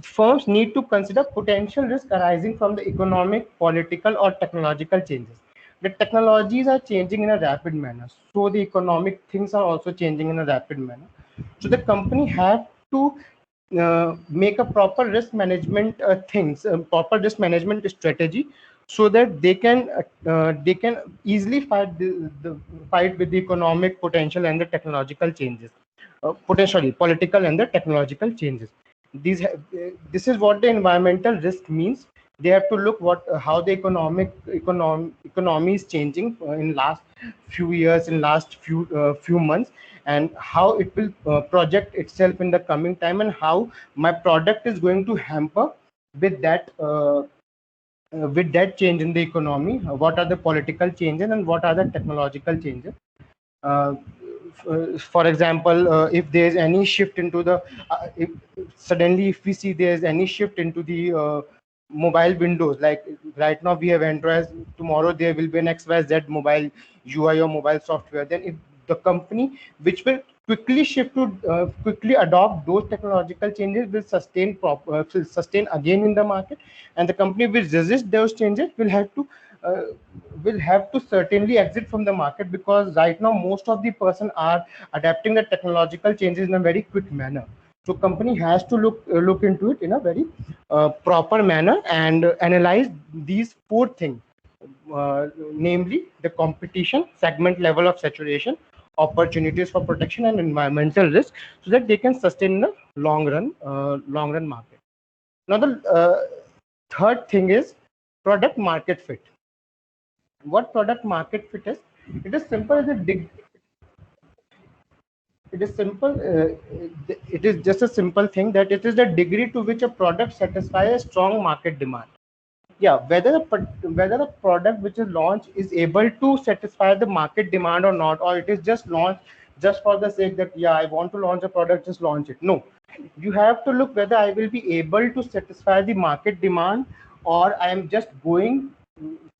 firms need to consider potential risk arising from the economic, political, or technological changes. The technologies are changing in a rapid manner, so the economic things are also changing in a rapid manner. So the company have to make a proper risk management proper risk management strategy, so that they can easily fight with the economic potential and the technological changes, potentially political and the technological changes. This is what the environmental risk means. They have to look what how the economy is changing in last few years, in last few months, and how it will project itself in the coming time, and how my product is going to hamper with that change in the economy. What are the political changes and what are the technological changes? uh, for example, if there's any shift into the if suddenly if we see there's any shift into the mobile windows, like right now we have Android, tomorrow there will be an XYZ mobile UI or mobile software, then if the company which will quickly shift to quickly adopt those technological changes will sustain again in the market, and the company which resist those changes uh, will have to certainly exit from the market, because right now most of the person are adapting the technological changes in a very quick manner. So company has to look into it in a very proper manner and analyze these four things, namely the competition, segment level of saturation, opportunities for protection, and environmental risk, so that they can sustain in a long run market. Now the third thing is product market fit. What product market fit is? It is simple as a it is simple it is just a simple thing that it is the degree to which a product satisfies a strong market demand. Yeah, whether a product which is launched is able to satisfy the market demand or not, or it is just launched just for the sake that, yeah, I want to launch a product, just launch it. No, you have to look whether I will be able to satisfy the market demand, or I am just going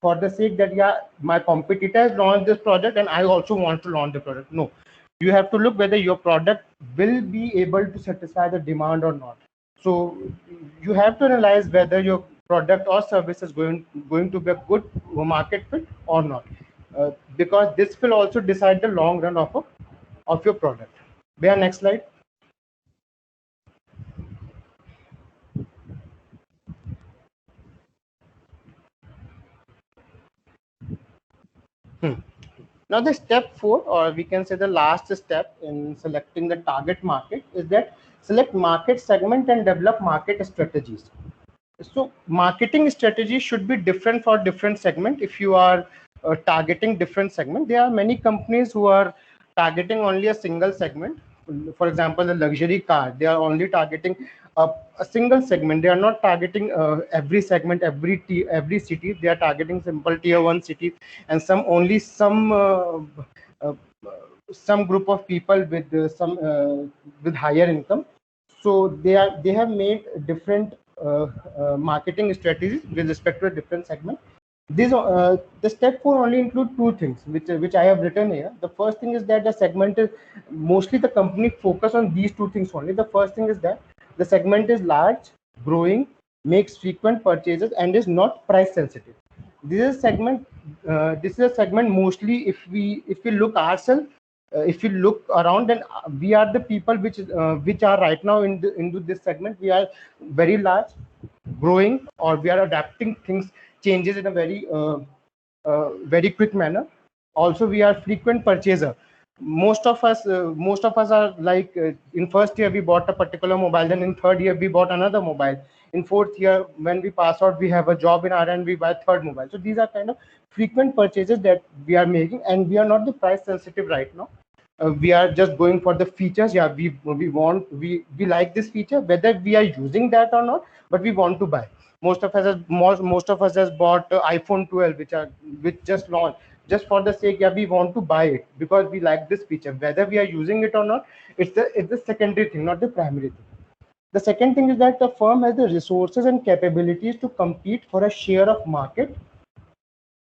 for the sake that, yeah, my competitors launched this product and I also want to launch the product. No, you have to look whether your product will be able to satisfy the demand or not. So you have to analyze whether your product or service is going to be a good market fit or not, because this will also decide the long run of your product. Bear next slide. Now the step 4, or we can say the last step in selecting the target market, is that select market segment and develop market strategies. So marketing strategy should be different for different segment. If you are targeting different segment, there are many companies who are targeting only a single segment. For example, the luxury car, they are only targeting a single segment. They are not targeting every segment, every city. They are targeting simple tier 1 cities, and uh, some group of people with higher income. So they have made different marketing strategies with respect to a different segment. The step 4 only include two things, which I have written here. The first thing is that the segment is mostly the company focus on these two things only. The first thing is that the segment is large, growing, makes frequent purchases, and is not price sensitive. This is a segment. This is a segment mostly if we look ourselves, if you look around, then we are the people which are right now into this segment. We are very large, growing, or we are adapting things changes in a very very quick manner. Also, we are frequent purchaser. most of us are like in first year we bought a particular mobile, then in third year we bought another mobile, in fourth year when we pass out we have a job in our and we buy third mobile. So these are kind of frequent purchases that we are making, and we are not the price sensitive right now. We are just going for the features. Yeah, we like this feature, whether we are using that or not, but we want to buy. Most of us has bought iPhone 12, which just launched, just for the sake, yeah, we want to buy it because we like this feature. Whether we are using it or not, it's the secondary thing, not the primary thing. The second thing is that the firm has the resources and capabilities to compete for a share of market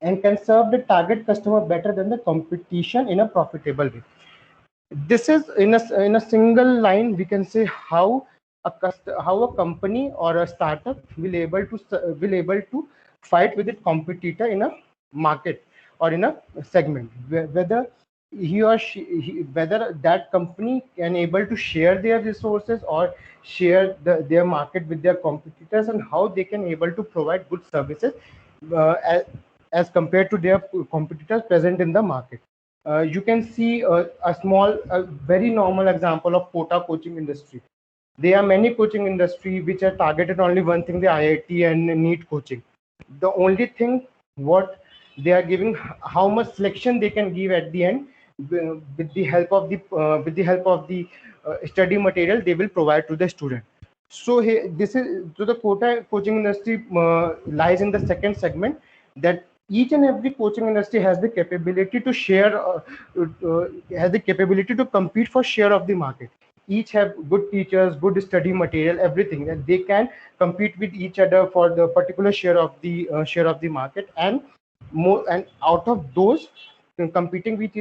and can serve the target customer better than the competition in a profitable way. This is in a single line we can say how a company or a startup will able to fight with its competitor in a market or in a segment, whether he or whether that company can able to share their resources or share their market with their competitors, and how they can able to provide good services as compared to their competitors present in the market. You can see a very normal example of quota coaching industry. There are many coaching industry which are targeted only one thing, the IIT and NEET coaching. The only thing what they are giving, how much selection they can give at the end, with the help of the study material they will provide to the student. So this is, so the quota coaching industry lies in the second segment, that each and every coaching industry has the capability to share, has the capability to compete for share of the market. Each have good teachers, good study material, everything, and they can compete with each other for the particular share of the market. And more, and out of those competing with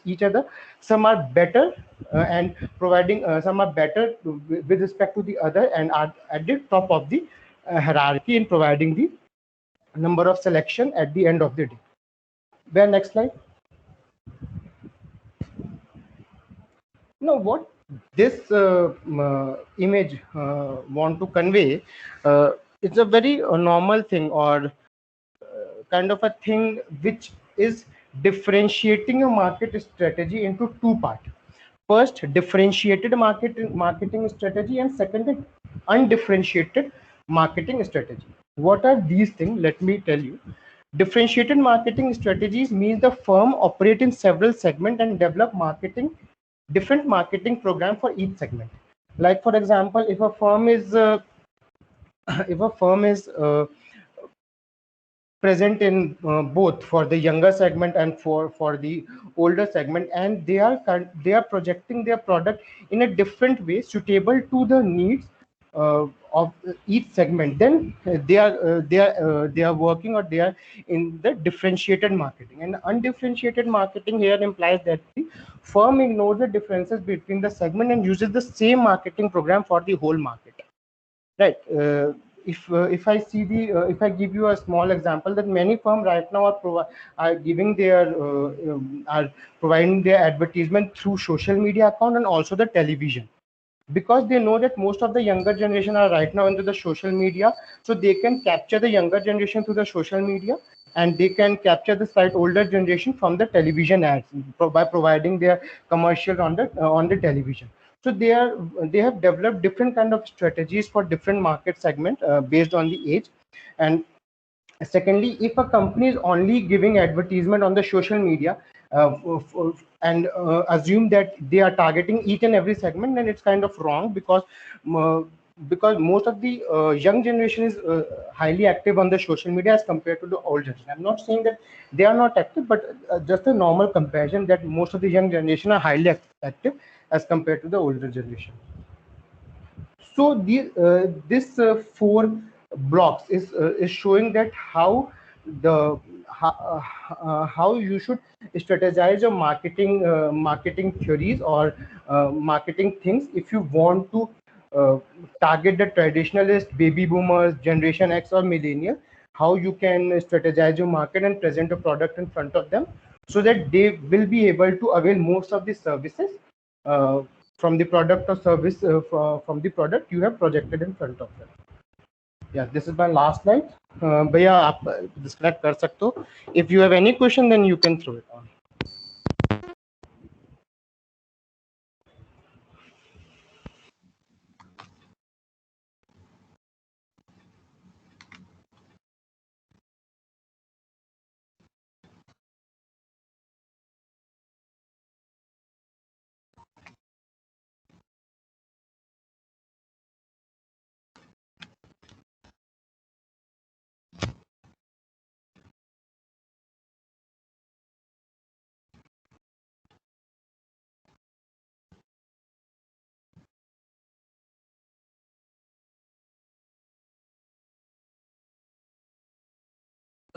each other, some are better and providing, some are better with respect to the other and are at the top of the hierarchy in providing the number of selection at the end of the day. Where next slide. Now what this image want to convey, it's a very normal thing, or kind of a thing which is differentiating a market strategy into two parts. First, differentiated marketing strategy, and second, undifferentiated marketing strategy. What are these things? Let me tell you. Differentiated marketing strategies means the firm operate in several segments and develop different marketing program for each segment. Like for example, if a firm is present in both for the younger segment and for the older segment, and they are projecting their product in a different way suitable to the needs of each segment, then they are working, or they are in the differentiated marketing. And undifferentiated marketing here implies that the firm ignores the differences between the segment and uses the same marketing program for the whole market, right? If I see the if I give you a small example, that many firms right now are giving their are providing their advertisement through social media account and also the television, because they know that most of the younger generation are right now into the social media, so they can capture the younger generation through the social media, and they can capture the slight older generation from the television ads by providing their commercial on the television. So they have developed different kind of strategies for different market segment based on the age. And secondly, if a company is only giving advertisement on the social media and assume that they are targeting each and every segment, then it's kind of wrong, because most of the young generation is highly active on the social media as compared to the old generation. I'm not saying that they are not active, but just a normal comparison, that most of the young generation are highly active as compared to the older generation. So this four blocks is showing that how you should strategize your marketing theories or marketing things if you want to target the traditionalist, baby boomers, generation X or millennial. How you can strategize your market and present a product in front of them, so that they will be able to avail most of the services from the product or service from the product you have projected in front of them. Yeah, this is my last slide. भैया आप disconnect कर सकते हो. If you have any question, then you can throw it on.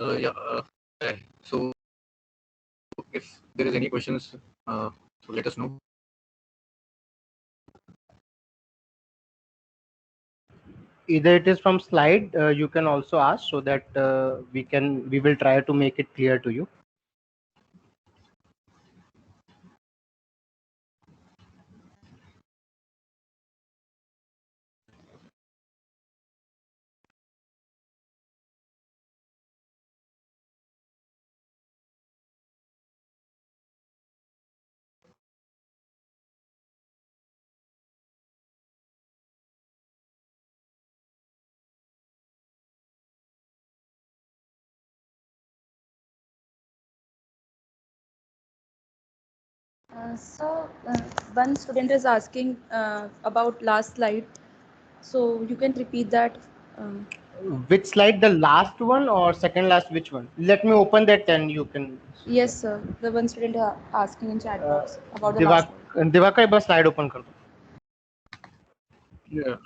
Yeah. So if there is any questions, so let us know. Either it is from slide, you can also ask, so that we will try to make it clear to you. One student is asking about last slide. So you can repeat that. Um, Which slide, the last one or second last, which one? Let me open that and you can. yes, sir. The one student asking in chat box about the last Divak slide. Divakar, एक बार slide open कर दो. Yeah.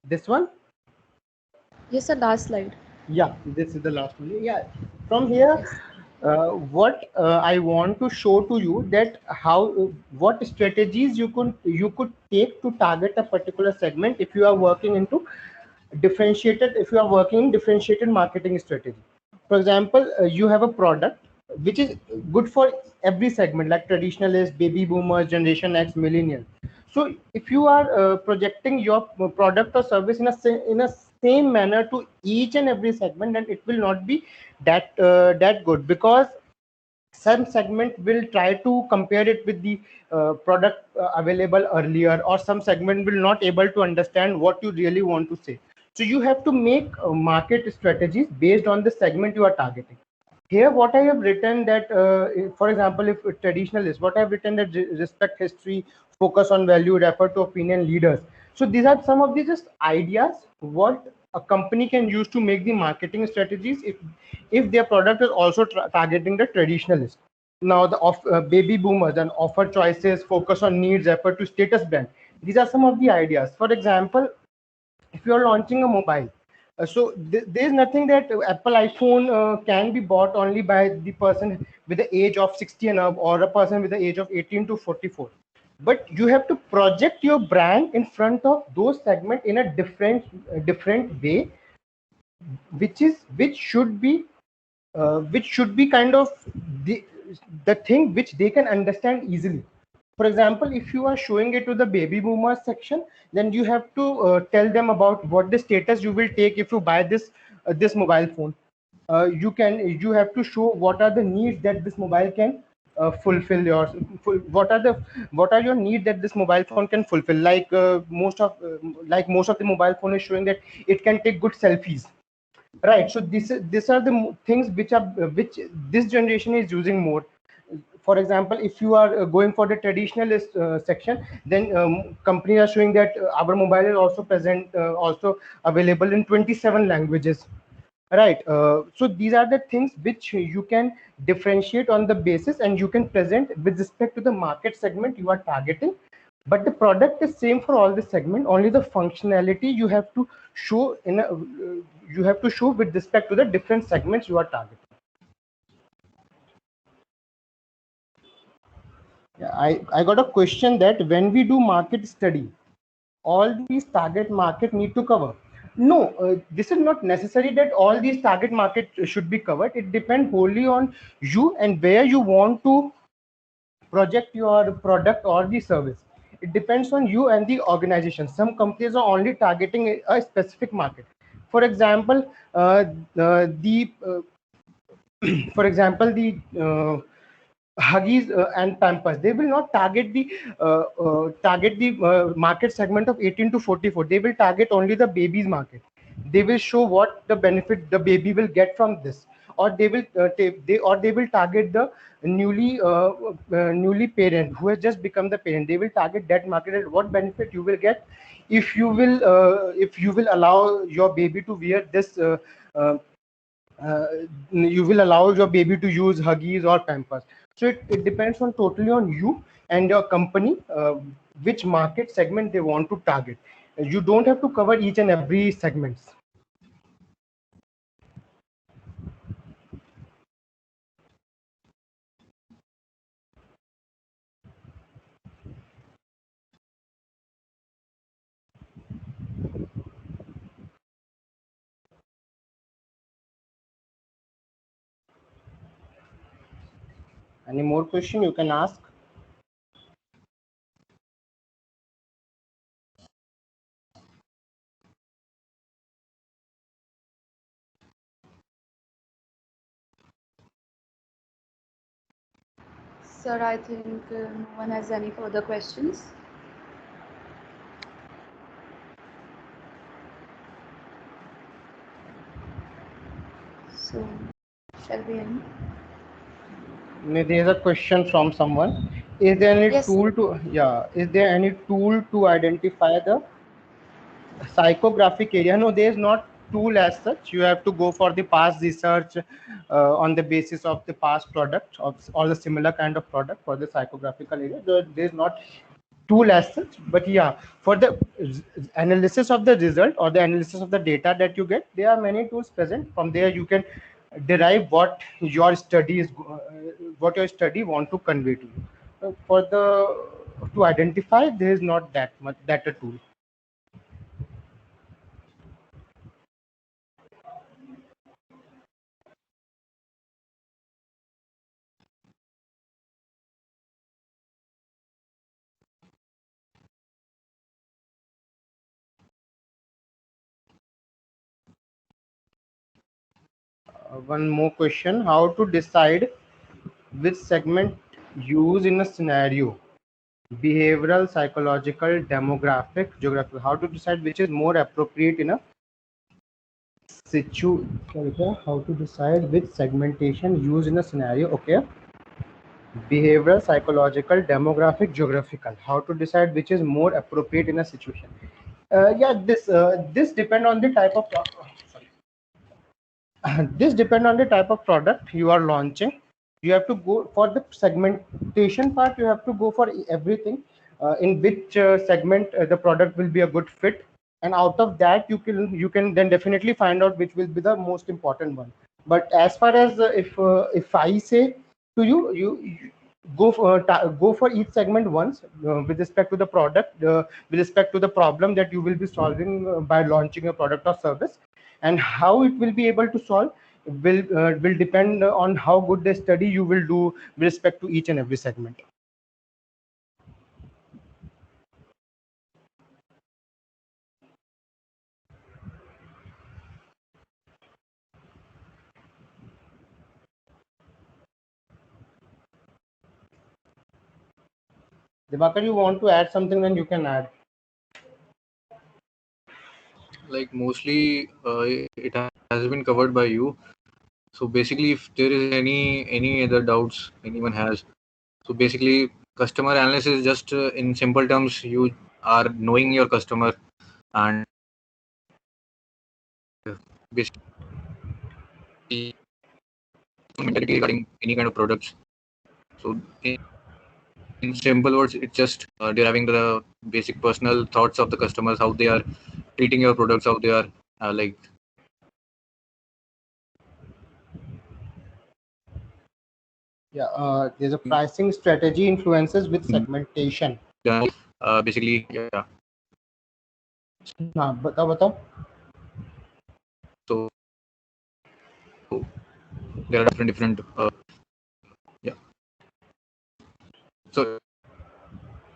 This one? Yes, sir. Last slide. Yeah, this is the last one. Yeah, from here, Yes. what I want to show to you that how what strategies you could take to target a particular segment if you are working into differentiated, if you are working in differentiated marketing strategy. For example, you have a product which is good for every segment, like traditionalist, baby boomers, generation X, millennial. So if you are projecting your product or service in a same manner to each and every segment, then it will not be that good, because some segment will try to compare it with the product available earlier, or some segment will not able to understand what you really want to say. So you have to make market strategies based on the segment you are targeting. Here what I have written that for example, if traditional is what I have written, that respect history, focus on value, refer to opinion leaders. So these are some of the just ideas what a company can use to make the marketing strategies if their product is also targeting the traditionalist. Now the baby boomers and offer choices, focus on needs, effort to status brand. These are some of the ideas. For example, if you are launching a mobile, so there is nothing that Apple iPhone can be bought only by the person with the age of 60 and up, or a person with the age of 18 to 44. But you have to project your brand in front of those segments in a different way, which should be kind of the the thing which they can understand easily. For example, if you are showing it to the baby boomers section, then you have to tell them about what the status you will take if you buy this mobile phone. You have to show what are the needs that this mobile can fulfill what are your needs that this mobile phone can fulfill, like most of the mobile phone is showing that it can take good selfies. Right. So these are the things which this generation is using more. For example, if you are going for the traditionalist section, then companies are showing that our mobile is also present, also available in 27 languages. Right. So these are the things which you can differentiate on the basis, and you can present with respect to the market segment you are targeting. But the product is same for all the segment. Only the functionality you have to show you have to show with respect to the different segments you are targeting. Yeah, I got a question that when we do market study, all these target market need to cover. No, this is not necessary that all these target market should be covered. It depends wholly on you and where you want to project your product or the service. It depends on you and the organization. Some companies are only targeting a specific market. For example, the for example, the Huggies and Pampers, they will not target the market segment of 18 to 44. They will target only the babies market. They will show what the benefit the baby will get from this, or they will target the newly parent who has just become the parent. They will target that market, and what benefit you will get if you will allow your baby to wear this uh, you will allow your baby to use Huggies or Pampers. So it depends on totally on you and your company, which market segment they want to target. You don't have to cover each and every segments. Any more question you can ask? Sir, I think no one has any further questions. So, shall we end? There is a question from someone. Is there any Yes, tool to is there any tool to identify the psychographic area? No, there is not tool as such. You have to go for the past research on the basis of the past product or the similar kind of product for the psychographical area. There is not tool as such, but yeah, for the analysis of the result or the analysis of the data that you get, there are many tools present. From there you can derive what your study is what your study want to convey to you. For the to identify, there is not that much that a tool. One more question: how to decide which segment use in a scenario? Behavioral, psychological, demographic, geographical. How to decide which is more appropriate in a how to decide which segmentation used in a scenario? Okay. Behavioral, psychological, demographic, geographical. How to decide which is more appropriate in a situation? Yeah, this depend on the type of this depend on the type of product you are launching. You have to go for the segmentation part. You have to go for everything, in which segment the product will be a good fit, and out of that you can then definitely find out which will be the most important one. But as far as if I say to you go for each segment once, with respect to the product, with respect to the problem that you will be solving by launching a product or service, and how it will be able to solve will depend on how good the study you will do with respect to each and every segment. Diwakar, you want to add something, then you can add. Like mostly it has been covered by you. So basically, if there is any other doubts anyone has, so basically customer analysis is just in simple terms, you are knowing your customer and basically mentality regarding any kind of products. So in simple words, it's just deriving the basic personal thoughts of the customers, how they are treating your products, how they are like. Yeah, there's a pricing strategy influences with segmentation. Basically, yeah. हाँ बताओ बताओ. So there are different yeah. So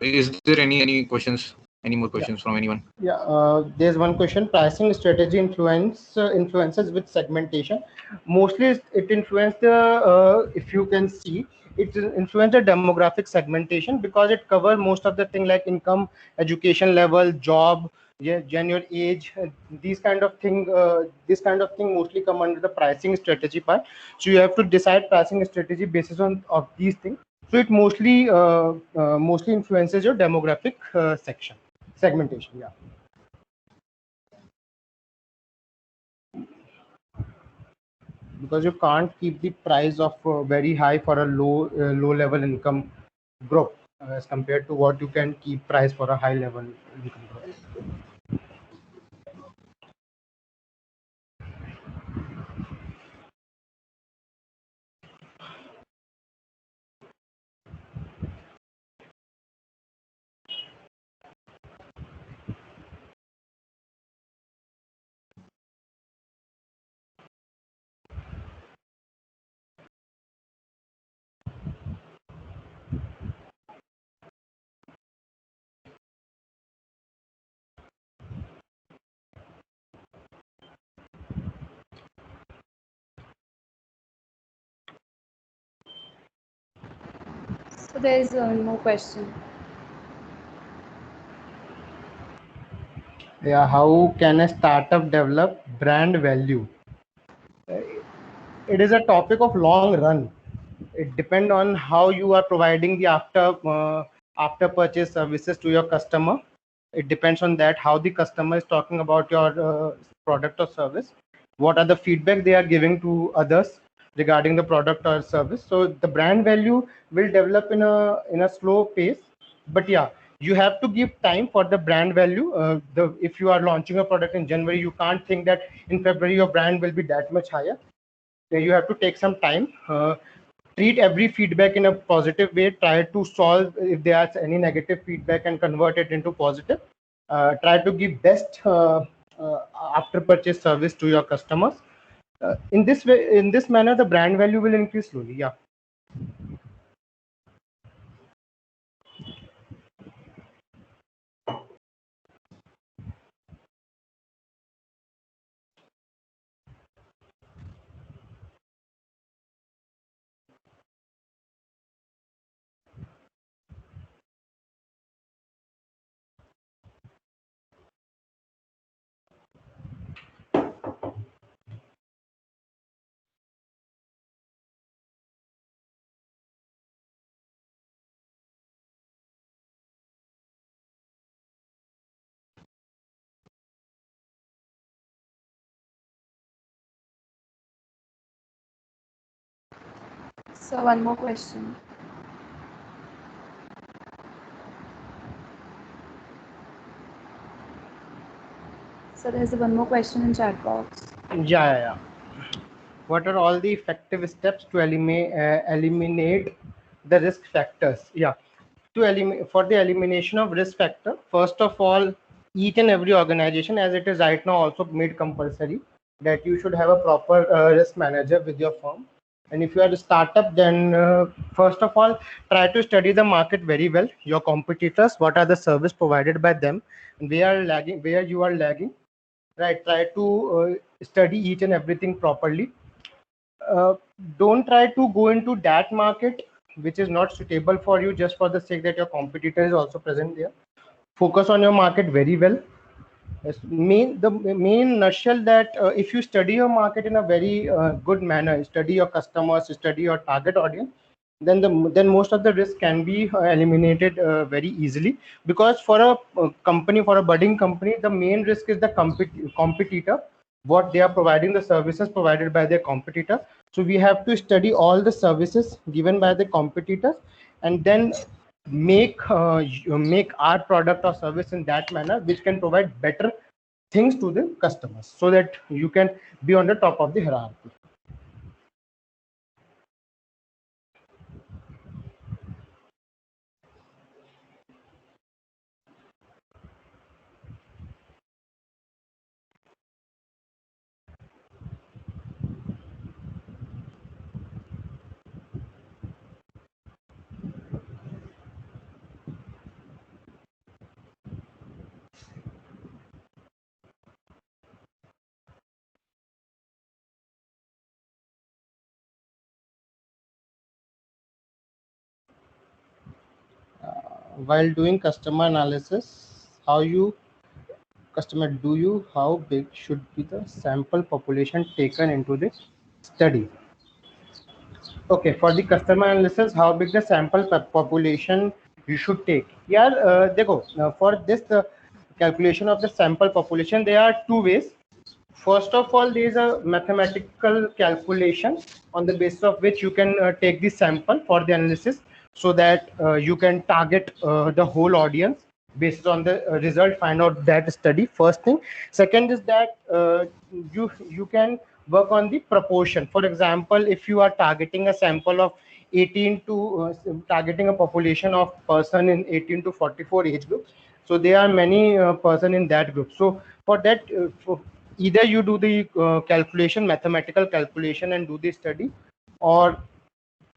is there any questions, any more questions from anyone? Yeah, there's one question. Pricing strategy influences with segmentation. Mostly it influences the if you can see, it influences the demographic segmentation because it covers most of the thing like income, education level, job, yeah, gender, age. These kind of thing. This kind of thing mostly come under the pricing strategy part. So you have to decide pricing strategy basis on of these things. So it mostly influences your demographic segmentation. Yeah. because you can't keep the price of very high for a low level income group as compared to what you can keep price for a high level income group. So there is one more question. Yeah, how can a startup develop brand value? It is a topic of long run. It depends on how you are providing the after purchase services to your customer. It depends on that, how the customer is talking about your product or service, what are the feedback they are giving to others regarding the product or service. So the brand value will develop in a slow pace, but yeah, you have to give time for the brand value. If you are launching a product in January, you can't think that in February your brand will be that much higher. You have to take some time. Treat every feedback in a positive way. Try to solve if there's any negative feedback and convert it into positive. Try to give best after purchase service to your customers. In this way, in this manner, the brand value will increase slowly. Yeah. So one more question. So there's one more question in chat box. Yeah. What are all the effective steps to eliminate the risk factors? Yeah, for the elimination of risk factor, first of all, each and every organization, as it is right now also made compulsory, that you should have a proper risk manager with your firm. And if you are a startup, then first of all, try to study the market very well, your competitors, what are the service provided by them, and where you are lagging, right? Try to study each and everything properly. uh, don't try to go into that market which is not suitable for you just for the sake that your competitor is also present there. Focus on your market very well. Yes, the main nutshell that if you study your market in a very good manner, study your customers, study your target audience, then most of the risk can be eliminated very easily. Because for a company, for a budding company, the main risk is the competitor, what they are providing, the services provided by their competitor. So we have to study all the services given by the competitors, and then make our product or service in that manner which can provide better things to the customers, so that you can be on the top of the hierarchy. While doing customer analysis, how big should be the sample population taken into the study? Okay, for the customer analysis, how big the sample population you should take? Yeah, देखो, for this calculation of the sample population, there are two ways. first of all, there is a mathematical calculation on the basis of which you can take the sample for the analysis, so that you can target the whole audience based on the result, find out that study. First thing. Second is that you can work on the proportion. For example, if you are targeting a sample of 18 to targeting a population of person in 18 to 44 age group, so there are many person in that group. So for that, either you do the mathematical calculation and do the study, or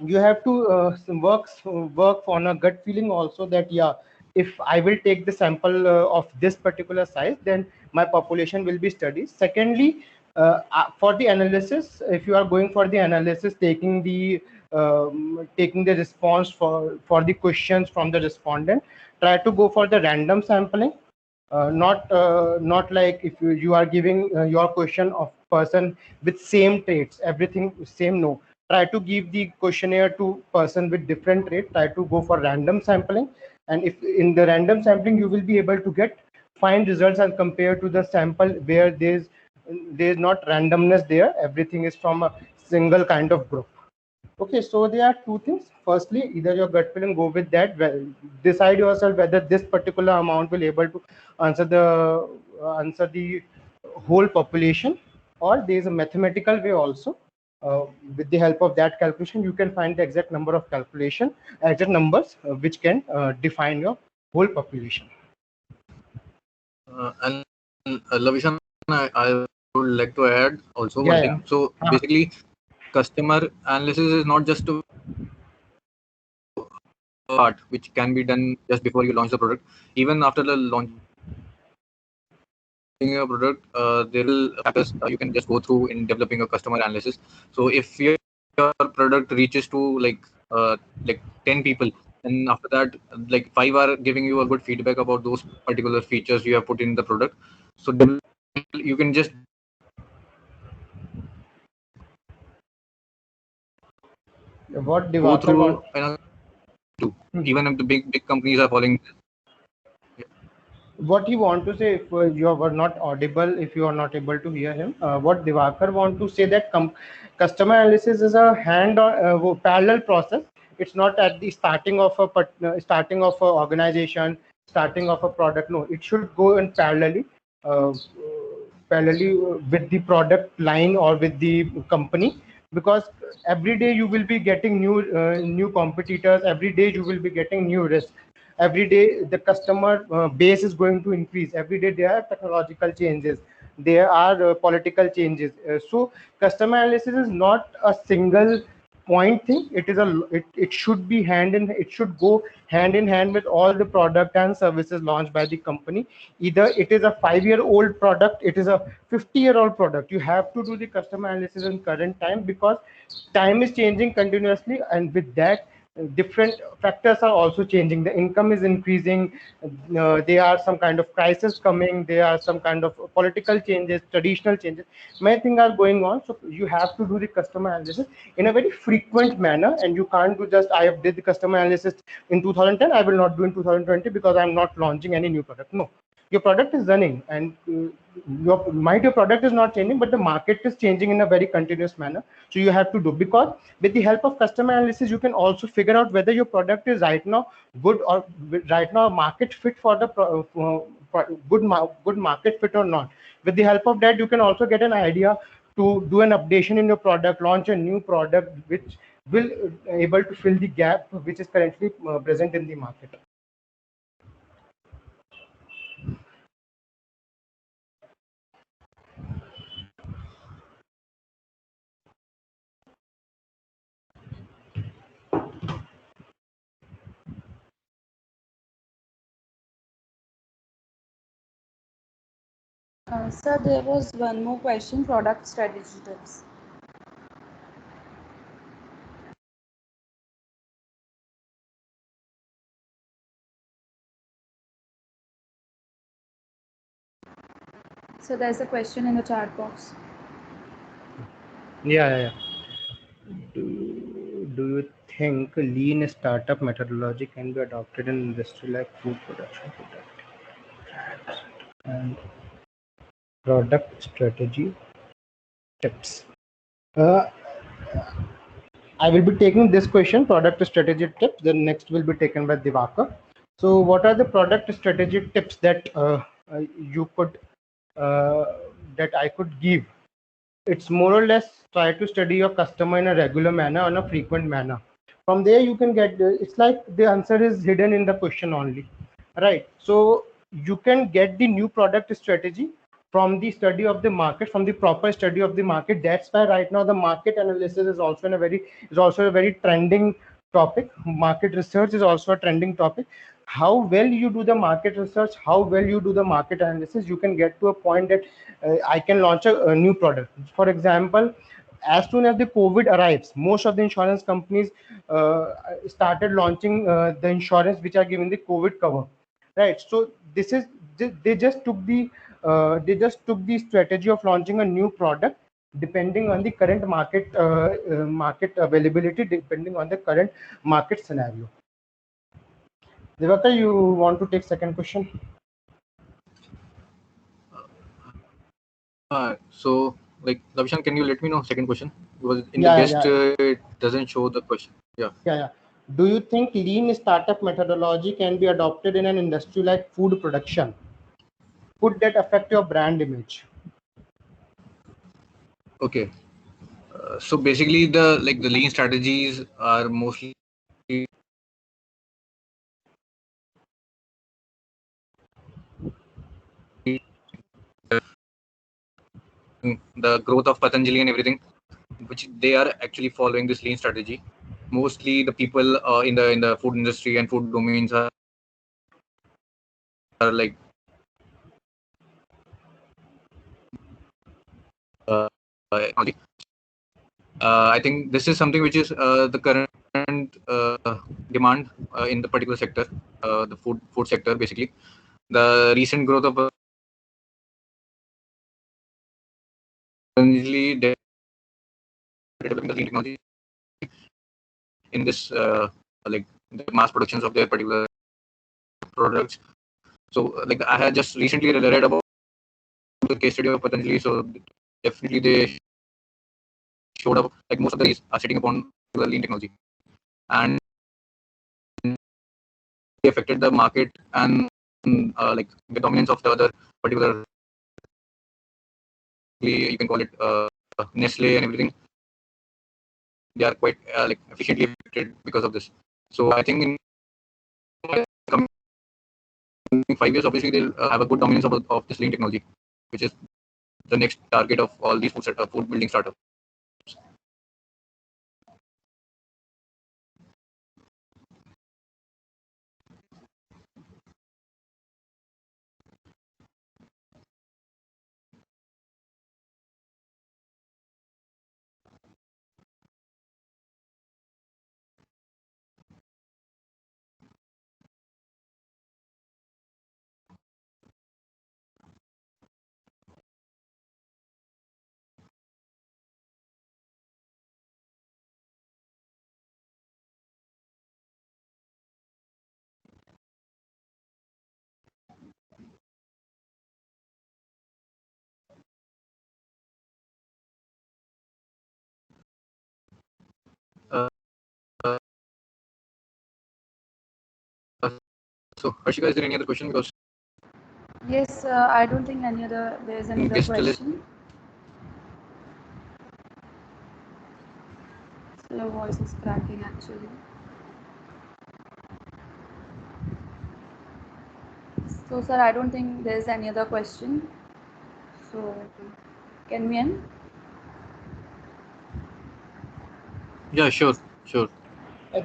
you have to work on a gut feeling also, that yeah, if I will take the sample of this particular size, then my population will be studied. Secondly, for the analysis, if you are going for the analysis, taking the response for the questions from the respondent, try to go for the random sampling. Not like if you are giving your question of person with same traits, everything same. No, try to give the questionnaire to person with different trait. Try to go for random sampling, and if in the random sampling you will be able to get fine results as compared to the sample where there's not randomness there, everything is from a single kind of group. Okay, so there are two things. Firstly, either your gut feeling, go with that. Well, decide yourself whether this particular amount will able to answer the whole population, or there is a mathematical way also. With the help of that calculation, you can find the exact number of exact numbers which can define your whole population. And Lav Ishan, I would like to add also one thing. So basically, customer analysis is not just a part which can be done just before you launch the product. Even after the launching a product, there will factors you can just go through in developing a customer analysis. So if your product reaches to like 10 people, and after that, like 5 are giving you a good feedback about those particular features you have put in the product, so you can just What go Diwakar through even if the big companies are following. What he want to say, if you were not audible, if you are not able to hear him, what Diwakar want to say, that customer analysis is a parallel process. It's not at the starting of a organization, starting of a product. No, it should go in uh, with the product line or with the company, because every day you will be getting new competitors, every day you will be getting new risks, every day the customer base is going to increase, every day there are technological changes, there are political changes. So customer analysis is not a single point thing. It should be it should go hand in hand with all the product and services launched by the company. Either it is a 5-year-old product, it is a 50-year-old product, you have to do the customer analysis in current time, because time is changing continuously, and with that different factors are also changing. The income is increasing, there are some kind of crisis coming, there are some kind of political changes, traditional changes, many things are going on. So you have to do the customer analysis in a very frequent manner, and you can't do just I have did the customer analysis in 2010, I will not do in 2020 because I'm not launching any new product. No, your product is running, and your product is not changing, but the market is changing in a very continuous manner. So you have to do, because with the help of customer analysis you can also figure out whether your product is right now good, or right now market fit for the good market fit or not. With the help of that, you can also get an idea to do an updation in your product, launch a new product which will able to fill the gap which is currently present in the market. Sir, there was one more question, product strategy tips. So there's a question in the chat box. Yeah. Do you think lean startup methodology can be adopted in industry like food production? And Product strategy tips. Uh, I will be taking this question, product strategy tips. The next will be taken by Diwakar. So, what are the product strategy tips that you could that I could give? It's more or less try to study your customer in a regular manner, on a frequent manner. From there, you can get. It's like the answer is hidden in the question only, right? So you can get the new product strategy from the study of the market, from the proper study of the market. That's why right now the market analysis is also a very trending topic. Market research is also a trending topic. How well you do the market research, how well you do the market analysis, you can get to a point that I can launch a new product. For example, as soon as the COVID arrives, most of the insurance companies started launching the insurance which are giving the COVID cover, right? So this is they just took the strategy of launching a new product depending on the current market availability, depending on the current market scenario. Diwakar, you want to take second question? So, like, Lav Ishan, can you let me know second question? Because in the guest, it doesn't show the question. Yeah. Do you think lean startup methodology can be adopted in an industry like food production? Could that affect your brand image? Okay. So basically, the lean strategies are mostly the growth of Patanjali and everything, which they are actually following this lean strategy. Mostly the people in the food industry and food domains are like I think this is something which is the current demand in the particular sector, the food sector. Basically, the recent growth of Patanjali developing the lean technology in this like the mass productions of their particular products. So like I had just recently read about the case study of Patanjali. So definitely they showed up like most of the these are sitting upon the lean technology, and they affected the market and like the dominance of the other particular, you can call it Nestle and everything. They are quite like efficiently affected because of this. So I think in coming 5 years, obviously they'll have a good dominance of this lean technology, which is the next target of all these food building startups. Uh, uh, so Harshika, is there any other question? Because Yes, I don't think there's any other guest list. question. So your voice is cracking actually. So sir, I don't think there's any other question. So can we end? Yeah, sure.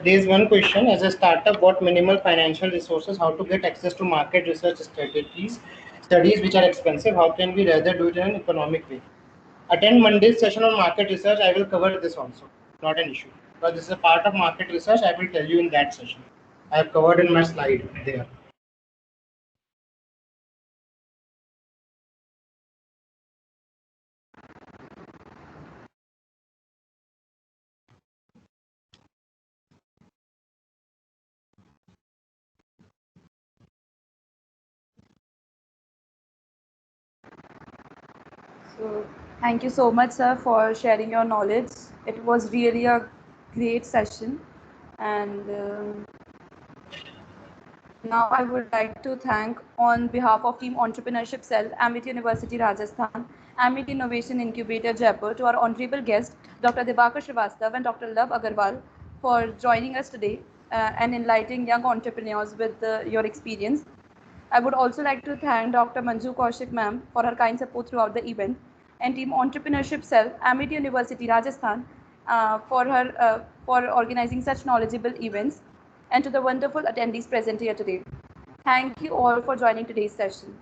There's one question. As a startup, what minimal financial resources, how to get access to market research studies which are expensive, how can we rather do it in an economic way? Attend Monday's session on market research. I will cover this also. Not an issue. Because this is a part of market research. I will tell you in that session. I have covered in my slide there. So thank you so much, sir, for sharing your knowledge. It was really a great session. And now I would like to thank on behalf of Team Entrepreneurship Cell, Amity University, Rajasthan, Amity Innovation Incubator Jaipur, to our honorable guest, Dr. Diwakar Srivastava and Dr. Lav Agarwal, for joining us today and enlightening young entrepreneurs with your experience. I would also like to thank Dr. Manju Kaushik ma'am for her kind support throughout the event, and Team Entrepreneurship Cell, Amity University, Rajasthan, for organizing such knowledgeable events, and to the wonderful attendees present here today. Thank you all for joining today's session.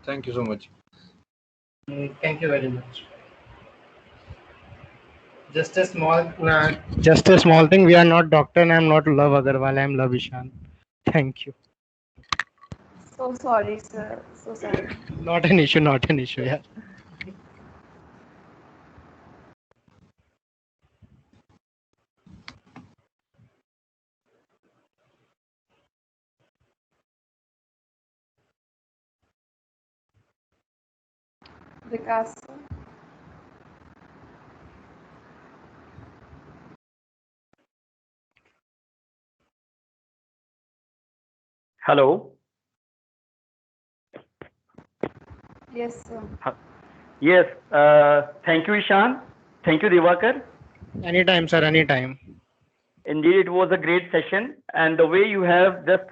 Thank you so much. Thank you very much. Just a small thing. We are not doctor, and I'm not Lav Agarwal. I'm Lav Ishan. Thank you. So sorry, sir. So sorry. Not an issue. Not an issue. Yeah. Vikas, sir. Hello. Yes, sir. Yes. Thank you, Ishan. Thank you, Diwakar. Anytime, sir. Anytime. Indeed, it was a great session, and the way you have just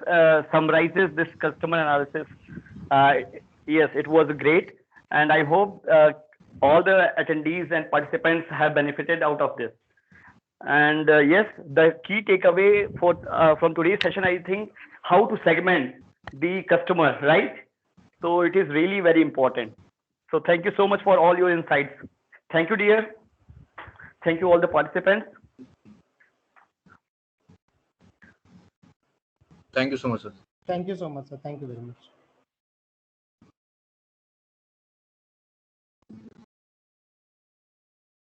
summarizes this customer analysis, uh, yes, it was great, and I hope all the attendees and participants have benefited out of this. And yes, the key takeaway for from today's session, I think, how to segment the customer, right? So it is really very important. So thank you so much for all your insights. Thank you, dear. Thank you all the participants. Thank you so much, sir. Thank you so much, sir. Thank you very much.